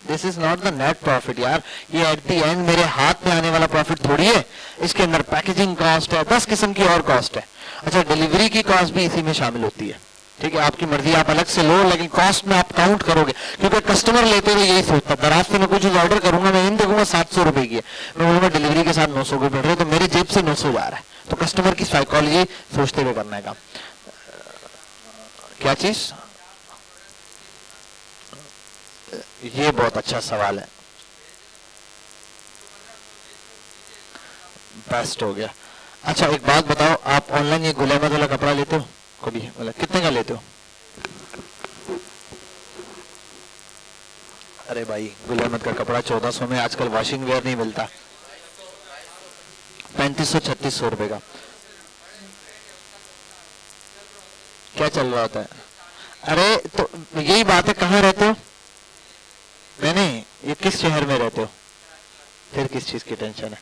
this is not the net profit यार, ये एट द एंड मेरे हाथ में आने वाला प्रॉफिट थोड़ी है। इसके अंदर पैकेजिंग कॉस्ट है, 10 किस्म की और कॉस्ट है। अच्छा, डिलीवरी की कॉस्ट भी इसी में शामिल होती है। ठीक है, आपकी मर्जी, आप अलग से लो, लेकिन कॉस्ट में आप काउंट करोगे, क्योंकि कस्टमर लेते हुए यही सोचता है दराज से मैं कोई चीज ऑर्डर करूंगा, मैं इन देखूंगा 700 रुपए की है, मैं बोलूंगा डिलीवरी के साथ 900 रुपए मिल रहे, तो मेरी जेब से 900 जा रहा है। तो कस्टमर की साइकोलॉजी सोचते हुए करना है काम। क्या चीज? ये बहुत अच्छा सवाल है, बेस्ट हो गया। अच्छा एक बात बताओ, आप ऑनलाइन ये गुल अहमद वाला कपड़ा लेते हो कभी? मतलब कितने का लेते हो? अरे भाई गुल अहमद का कपड़ा 1400 में, आजकल वॉशिंग वेयर नहीं मिलता, 3500-3600 रुपए का। क्या चल रहा होता है? अरे तो यही बात है, कहाँ रहते हो? नहीं, ये किस शहर में रहते हो? फिर किस चीज की टेंशन है?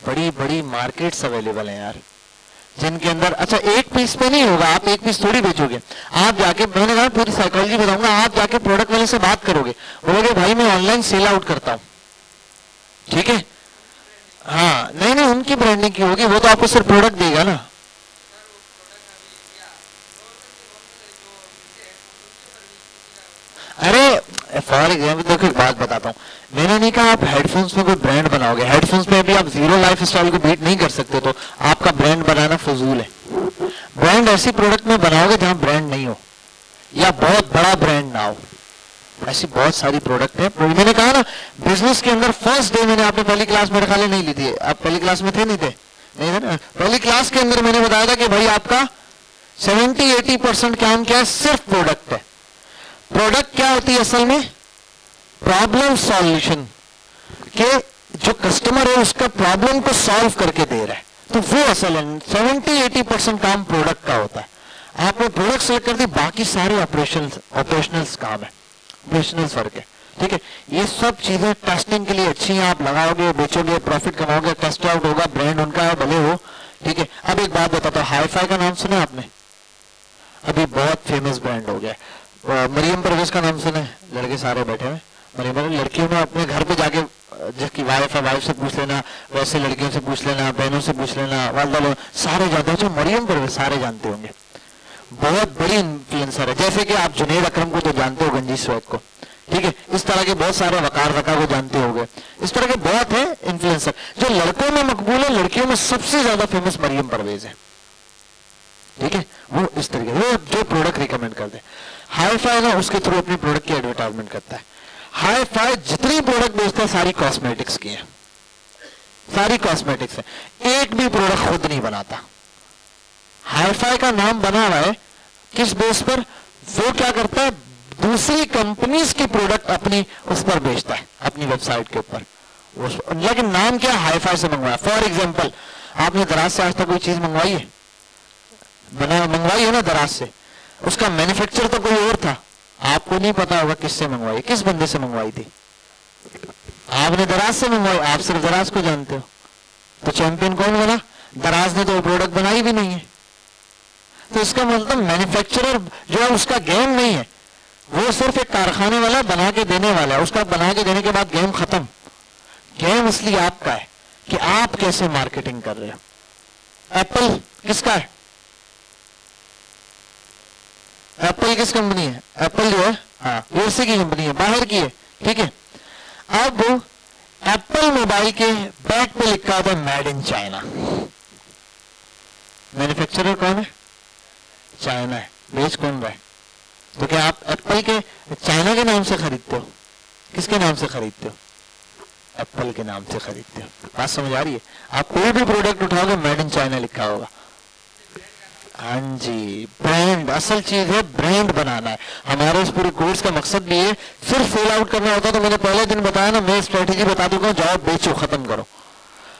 बड़ी बड़ी मार्केट्स अवेलेबल हैं यार, जिनके अंदर, अच्छा एक पीस पे नहीं होगा, आप एक पीस थोड़ी बेचोगे, आप जाके, मैंने कहा पूरी साइकोलॉजी बताऊंगा, आप जाके प्रोडक्ट वाले से बात करोगे, बोलोगे भाई मैं ऑनलाइन सेल आउट करता हूँ, ठीक है, हाँ नहीं नहीं उनकी ब्रांडिंग की होगी, वो तो आपको सिर्फ प्रोडक्ट देगा ना। अरे फॉर एग्जाम्पल देखो एक बात बताता हूँ, मैंने नहीं कहा आप हेडफोन्स में कोई ब्रांड बनाओगे, हेडफोन्स में भी आप जीरो लाइफ स्टाइल को बीट नहीं कर सकते, तो आपका ब्रांड बनाना फजूल है। ब्रांड ऐसी प्रोडक्ट में बनाओगे जहां ब्रांड नहीं हो, या बहुत बड़ा ब्रांड ना हो, ऐसी बहुत सारी प्रोडक्ट है। मैंने कहा ना बिजनेस के अंदर फर्स्ट डे मैंने, आपने पहली क्लास मेरे ख्याल नहीं ली थी, आप पहली क्लास में थे नहीं थे? नहीं थे ना? पहली क्लास के अंदर मैंने बताया था कि भाई आपका 70-80% काम क्या है? सिर्फ प्रोडक्ट है। प्रोडक्ट क्या होती है असल में? प्रॉब्लम सॉल्यूशन, के जो कस्टमर है उसका प्रॉब्लम को सॉल्व करके दे रहा है, तो वो असल है। 70-80% काम प्रोडक्ट का होता है। आपने प्रोडक्ट सेलेक्ट कर दी, बाकी सारे ऑपरेशनल काम है, ऑपरेशनल वर्क है, ठीक है। ये सब चीजें टेस्टिंग के लिए अच्छी हैं, आप लगाओगे, बेचोगे, प्रॉफिट कमाओगे, टेस्ट आउट होगा, ब्रांड उनका है भले हो, ठीक है। अब एक बात बताता हूँ, हाई-फाई का नाम सुना आपने? अभी बहुत फेमस ब्रांड हो गया। मरियम परवेज का नाम सुना है? लड़के सारे बैठे हैं, मरियम, लड़कियों में अपने घर पे जाके जिसकी वाइफ है वाइफ से पूछ लेना, वैसे लड़कियों से पूछ लेना, बहनों से पूछ लेना, वालदा लोग सारे जानते हैं। मरियम परवेज सारे जानते होंगे, बहुत बड़ी इन्फ्लुएंसर है। जैसे कि आप जुनैद अकरम को तो जानते हो, गंजी स्वैग को, ठीक है। इस तरह के बहुत सारे, वकार वका को जानते होंगे, इस तरह के बहुत है इन्फ्लुएंसर। जो लड़कों में मकबूल है, लड़कियों में सबसे ज्यादा फेमस मरियम परवेज है, ठीक है। वो इस तरीके वो जो प्रोडक्ट रिकमेंड करते हैं, हाई-फाई ना उसके थ्रू अपनी प्रोडक्ट की एडवर्टाइजमेंट करता है। हाई-फाई जितनी प्रोडक्ट बेचता है सारी कॉस्मेटिक्स की है, सारी कॉस्मेटिक्स है, एक भी प्रोडक्ट खुद नहीं बनाता। हाई-फाई का नाम बना हुआ है किस बेस पर? वो क्या करता है, दूसरी कंपनीज की प्रोडक्ट अपनी उस पर बेचता है, अपनी वेबसाइट के ऊपर, लेकिन नाम क्या? हाई-फाई से मंगवाया। फॉर एग्जाम्पल, आपने दराज से आज तक कोई चीज मंगवाई है? मंगवाई है ना दराज से, उसका मैन्युफैक्चर तो कोई और था, आपको नहीं पता होगा किससे मंगवाई, किस बंदे से मंगवाई थी? आपने दराज से मंगवाई, आप सिर्फ दराज को जानते हो, तो चैंपियन कौन बना? दराज ने तो वो प्रोडक्ट बनाई भी नहीं है। तो इसका मतलब मैन्युफैक्चरर जो है उसका गेम नहीं है, वो सिर्फ एक कारखाने वाला बना के देने वाला है, उसका बना के देने के बाद गेम खत्म। गेम इसलिए आपका है कि आप कैसे मार्केटिंग कर रहे हो। एप्पल किसका है? एप्पल किस कंपनी है? एप्पल जो है, हाँ, यूएसए की कंपनी है, बाहर की है, ठीक है। अब एप्पल मोबाइल के बैक पे लिखा होता है मेड इन चाइना, मैन्युफैक्चरर कौन है? चाइना है, बेच कौन रहा है? तो क्या आप एप्पल के चाइना के नाम से खरीदते हो? किसके नाम से खरीदते हो? एप्पल के नाम से खरीदते हो। बात समझ आ रही है? आप कोई भी प्रोडक्ट उठाओगे मेड इन चाइना लिखा होगा। हाँ जी, ब्रांड असल चीज है, ब्रांड बनाना है। हमारे इस पूरे कोर्स का मकसद भी है, सिर्फ सेल आउट करना होता तो मैंने पहले दिन बताया ना, मैं स्ट्रेटेजी बता दूंगा, जाओ बेचो, खत्म करो।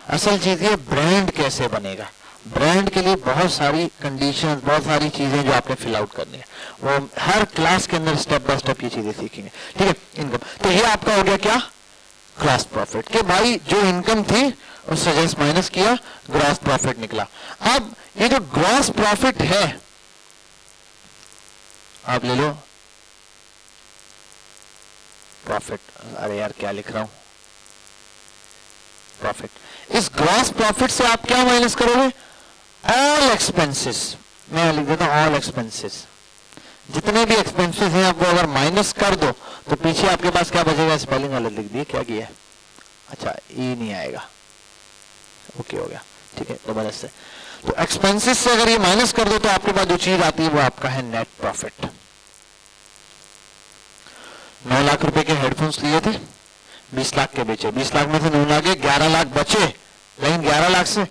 असल चीज ये ब्रांड कैसे बनेगा। ब्रांड के लिए बहुत सारी कंडीशंस, बहुत सारी चीजें जो आपने फिल आउट करनी है, वो हर क्लास के अंदर स्टेप बाय स्टेप ये चीजें सीखेंगे, ठीक है। इनकम, तो ये आपका हो गया क्या? Gross profit. के भाई जो इनकम थी उससे जस्ट माइनस किया, ग्रॉस प्रॉफिट निकला। अब ये जो ग्रॉस प्रॉफिट है, आप ले लो प्रॉफिट, अरे यार क्या लिख रहा हूं, प्रॉफिट। इस ग्रॉस प्रॉफिट से आप क्या माइनस करोगे? All expenses. मैं लिख देता हूं ऑल एक्सपेंसेस, जितने भी एक्सपेंसेस हैं आप वो अगर माइनस कर दो तो पीछे आपके पास क्या बचेगा, स्पेलिंग गलत लिख दिए, क्या किया है, अच्छा ई नहीं आएगा, ओके हो गया, ठीक है, जबरदस्त है। तो एक्सपेंसेस से अगर ये माइनस कर दो तो आपके पास जो चीज आती है वो आपका है नेट प्रॉफिट। 9 लाख रुपए के हेडफोन्स लिए थे, 20 लाख के बेचे, 20 लाख में से 9 लाख 11 लाख बचे, लेकिन 11 लाख से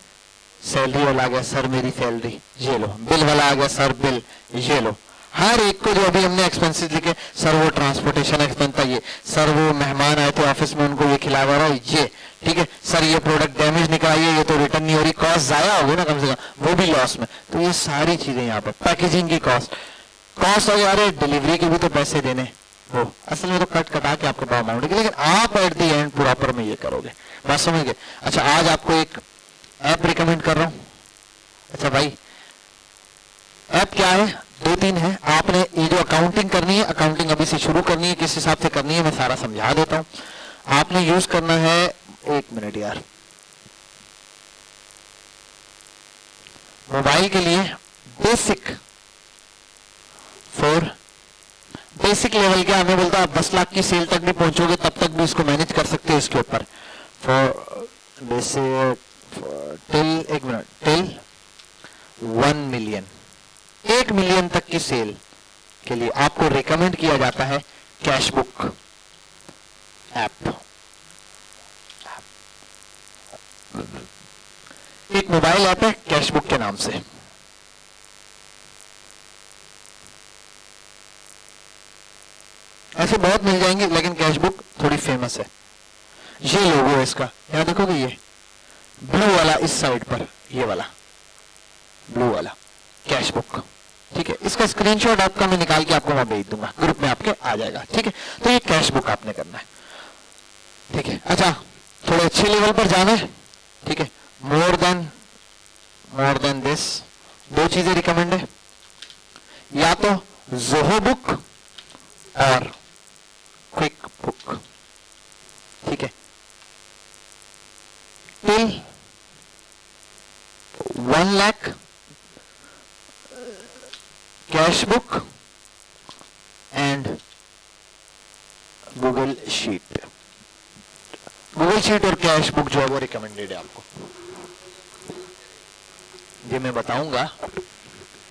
सैलरी वाला आ गया, सर मेरी सैलरी ये लो, बिल वाला आ गया, सर बिल ये लो, हर एक को जो अभी हमने एक्सपेंसेस लिखे, सर वो ट्रांसपोर्टेशन एक्सपेंस था ये, सर वो मेहमान आए थे ऑफिस में उनको ये खिला रहा ये, ठीक है, सर ये प्रोडक्ट डैमेज निकला ये तो रिटर्न नहीं हो रही, कॉस्ट जाया हो गई ना कम से कम, वो भी लॉस में, तो ये सारी चीजें यहाँ पर, पैकेजिंग की कॉस्ट हो गया, अरे डिलीवरी के भी तो पैसे देने, वो असल में तो कट कटा के आपको पास अमाउंट, लेकिन आप एट द एंड प्रॉपर में ये करोगे, बात समझ गए। अच्छा आज आपको एक ऐप रिकमेंड कर रहा हूं, अच्छा भाई ऐप क्या है, 2-3 है, आपने ये जो अकाउंटिंग करनी है, अकाउंटिंग अभी से शुरू करनी है, किस हिसाब से करनी है मैं सारा समझा देता हूं। आपने यूज करना है, 1 मिनट यार, मोबाइल के लिए बेसिक लेवल के, हमें बोलता है 10 लाख की सेल तक भी पहुंचोगे तब तक भी इसको मैनेज कर सकते हो, इसके ऊपर for basic till 1 million, 1 million तक की सेल के लिए आपको रिकमेंड किया जाता है कैशबुक ऐप। एक मोबाइल ऐप है कैशबुक के नाम से, ऐसे बहुत मिल जाएंगे लेकिन कैशबुक थोड़ी फेमस है। ये लोगो है इसका, यहां देखोगे ये ब्लू वाला इस साइड पर, ये वाला ब्लू वाला कैशबुक, ठीक है, इसका स्क्रीनशॉट आपका मैं निकाल के आपको वहां भेज दूंगा, ग्रुप में आपके आ जाएगा, ठीक है। तो ये कैशबुक आपने करना है, ठीक है। अच्छा थोड़े अच्छे लेवल पर जाना है, ठीक है, मोर देन दिस 2 चीजें रिकमेंड है, या तो जोहो बुक और क्विक बुक, ठीक है, till 1 lakh cash book and Google sheet और कैश बुक जो है वो रिकमेंडेड है आपको, ये मैं बताऊंगा,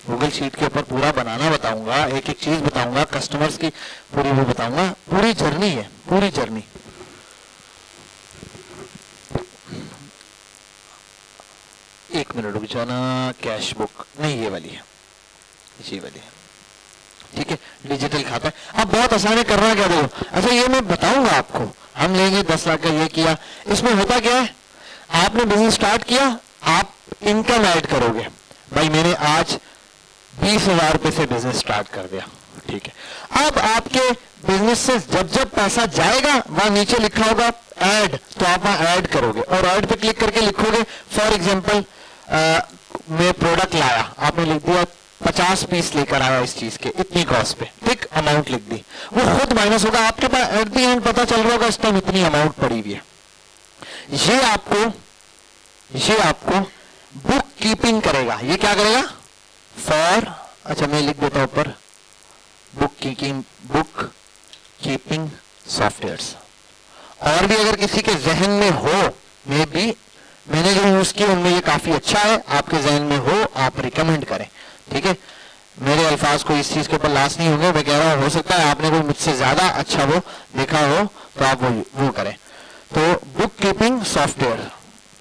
गूगल शीट के ऊपर पूरा बनाना बताऊंगा, एक एक चीज बताऊंगा, कस्टमर्स की पूरी वो बताऊंगा, पूरी जर्नी है, पूरी जर्नी। एक मिनट रुक जाना, कैश बुक नहीं ये वाली है, ये वाली है, ठीक है, डिजिटल खाता है। अब बहुत आसान है, करना क्या देखो, अच्छा ये मैं बताऊंगा आपको, हम लेंगे 10 लाख का, ये किया, इसमें होता क्या है, आपने बिजनेस स्टार्ट किया, आप इनकम ऐड करोगे, भाई मैंने आज 20,000 रुपए से बिजनेस स्टार्ट कर दिया, ठीक है, अब आपके बिजनेस से जब जब पैसा जाएगा वहां नीचे लिखा होगा ऐड, तो आप वहां ऐड करोगे और ऐड पे क्लिक करके लिखोगे, फॉर एग्जांपल मैं प्रोडक्ट लाया, आपने लिख दिया 50 पीस लेकर आया इस चीज के, इतनी कॉस्ट पे, ठीक, अमाउंट लिख दी, वो खुद माइनस होगा, आपके पास एट द एंड पता चल रहा होगा इस टाइम इतनी अमाउंट पड़ी हुई है। ये आपको बुक कीपिंग करेगा, ये क्या करेगा, फॉर, अच्छा मैं लिख देता हूं ऊपर, बुक कीपिंग सॉफ्टवेयर्स, और भी अगर किसी के जहन में हो, मे बी मैंने जो यूज किया उनमें ये काफी अच्छा है, आपके जहन में हो आप रिकमेंड करें, ठीक है, मेरे अल्फाज को इस चीज के ऊपर लाश नहीं होंगे, मैं कह रहा हूं हो सकता है आपने कोई मुझसे ज्यादा अच्छा वो देखा हो तो आप वो करें। तो बुक कीपिंग सॉफ्टवेयर,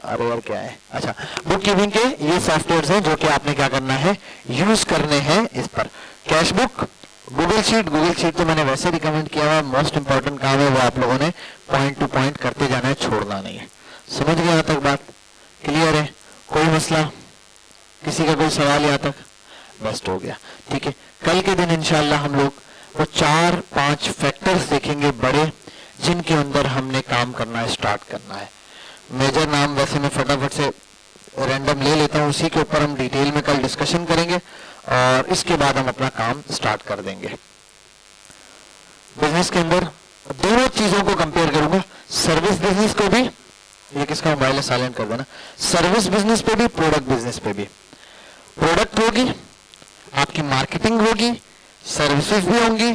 अरे यार क्या है, अच्छा बुक कीपिंग के ये सॉफ्टवेयर हैं जो कि आपने क्या करना है, यूज करने हैं इस पर। कैशबुक, गूगल शीट तो मैंने वैसे रिकमेंड किया हुआ, मोस्ट इंपॉर्टेंट काम है वो आप लोगों ने पॉइंट टू पॉइंट करते जाना है, छोड़ना नहीं है। समझ गए यहाँ तक बात क्लियर है, कोई मसला, किसी का कोई सवाल यहाँ तक, बेस्ट हो गया, ठीक है। कल के दिन इंशाल्लाह हम लोग वो 4-5 फैक्टर्स देखेंगे बड़े, जिनके अंदर हमने काम करना स्टार्ट करना है। मेजर नाम वैसे मैं फटाफट से रैंडम ले लेता हूं, उसी के ऊपर हम डिटेल में कल डिस्कशन करेंगे और इसके बाद हम अपना काम स्टार्ट कर देंगे। बिजनेस के अंदर दोनों चीजों को कंपेयर करूंगा, सर्विस बिजनेस को भी, ये किसका मोबाइल है साइलेंट कर देना, सर्विस बिजनेस पे भी, प्रोडक्ट बिजनेस पे भी। प्रोडक्ट होगी, आपकी मार्केटिंग होगी, सर्विसेज भी होंगी,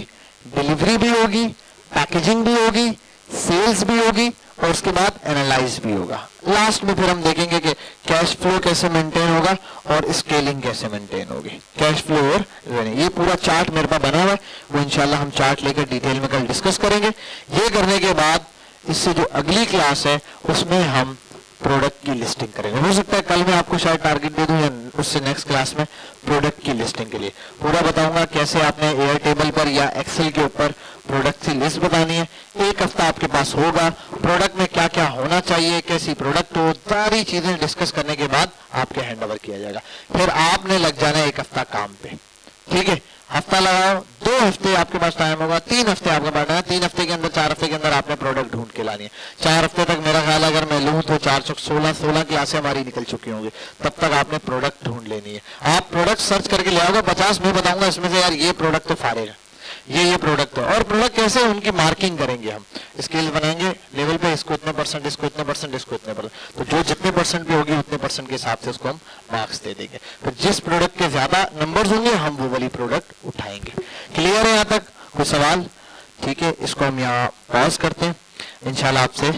डिलीवरी भी होगी, पैकेजिंग भी होगी, सेल्स भी होगी और उसके बाद एनालाइज भी होगा। लास्ट में फिर हम देखेंगे कि कैश फ्लो कैसे मेंटेन होगा और स्केलिंग कैसे मेंटेन होगी। कैश फ्लो और ये पूरा चार्ट मेरे पास बना हुआ है, वो इंशाल्लाह हम चार्ट लेकर डिटेल में कल डिस्कस करेंगे। ये करने के बाद इससे जो अगली क्लास है उसमें हम प्रोडक्ट की लिस्टिंग करेंगे। हो सकता है कल मैं आपको शायद टारगेट दे दूं या उससे नेक्स्ट क्लास में प्रोडक्ट की लिस्टिंग के लिए पूरा बताऊंगा कैसे आपने एयर टेबल पर या एक्सेल के ऊपर प्रोडक्ट की लिस्ट बतानी है। एक हफ्ता आपके पास होगा, प्रोडक्ट में क्या क्या होना चाहिए, कैसी प्रोडक्ट हो, सारी चीजें डिस्कस करने के बाद आपके हैंड ओवर किया जाएगा। फिर आपने लग जाना है एक हफ्ता काम पे, ठीक है। हफ्ता लगाओ, 2 हफ्ते आपके पास टाइम होगा, 3 हफ्ते आपके पास है। 3 हफ्ते के अंदर 4 हफ्ते के अंदर आपने प्रोडक्ट ढूंढ के लानी है। 4 हफ्ते तक मेरा ख्याल अगर मैं लूं तो 416 क्लासें हमारी निकल चुकी होंगी। तब तक आपने प्रोडक्ट ढूंढ लेनी है। आप प्रोडक्ट सर्च करके ले आओगे, 50 मैं बताऊंगा इसमें से यार ये प्रोडक्ट तो फाड़े है, ये प्रोडक्ट है। और प्रोडक्ट कैसे उनकी मार्किंग करेंगे, हम स्केल बनाएंगे लेवल पे, इसको इतने परसेंट, इसको इतने परसेंट, इसको इतने परसेंट, तो जो जितने परसेंट पे होगी उतने परसेंट के हिसाब से उसको हम मार्क्स दे देंगे। तो जिस प्रोडक्ट के ज्यादा नंबर्स होंगे हम वो वाली प्रोडक्ट उठाएंगे। क्लियर है यहाँ तक? कोई सवाल? ठीक है, इसको हम यहाँ पॉज करते हैं। इंशाल्लाह आपसे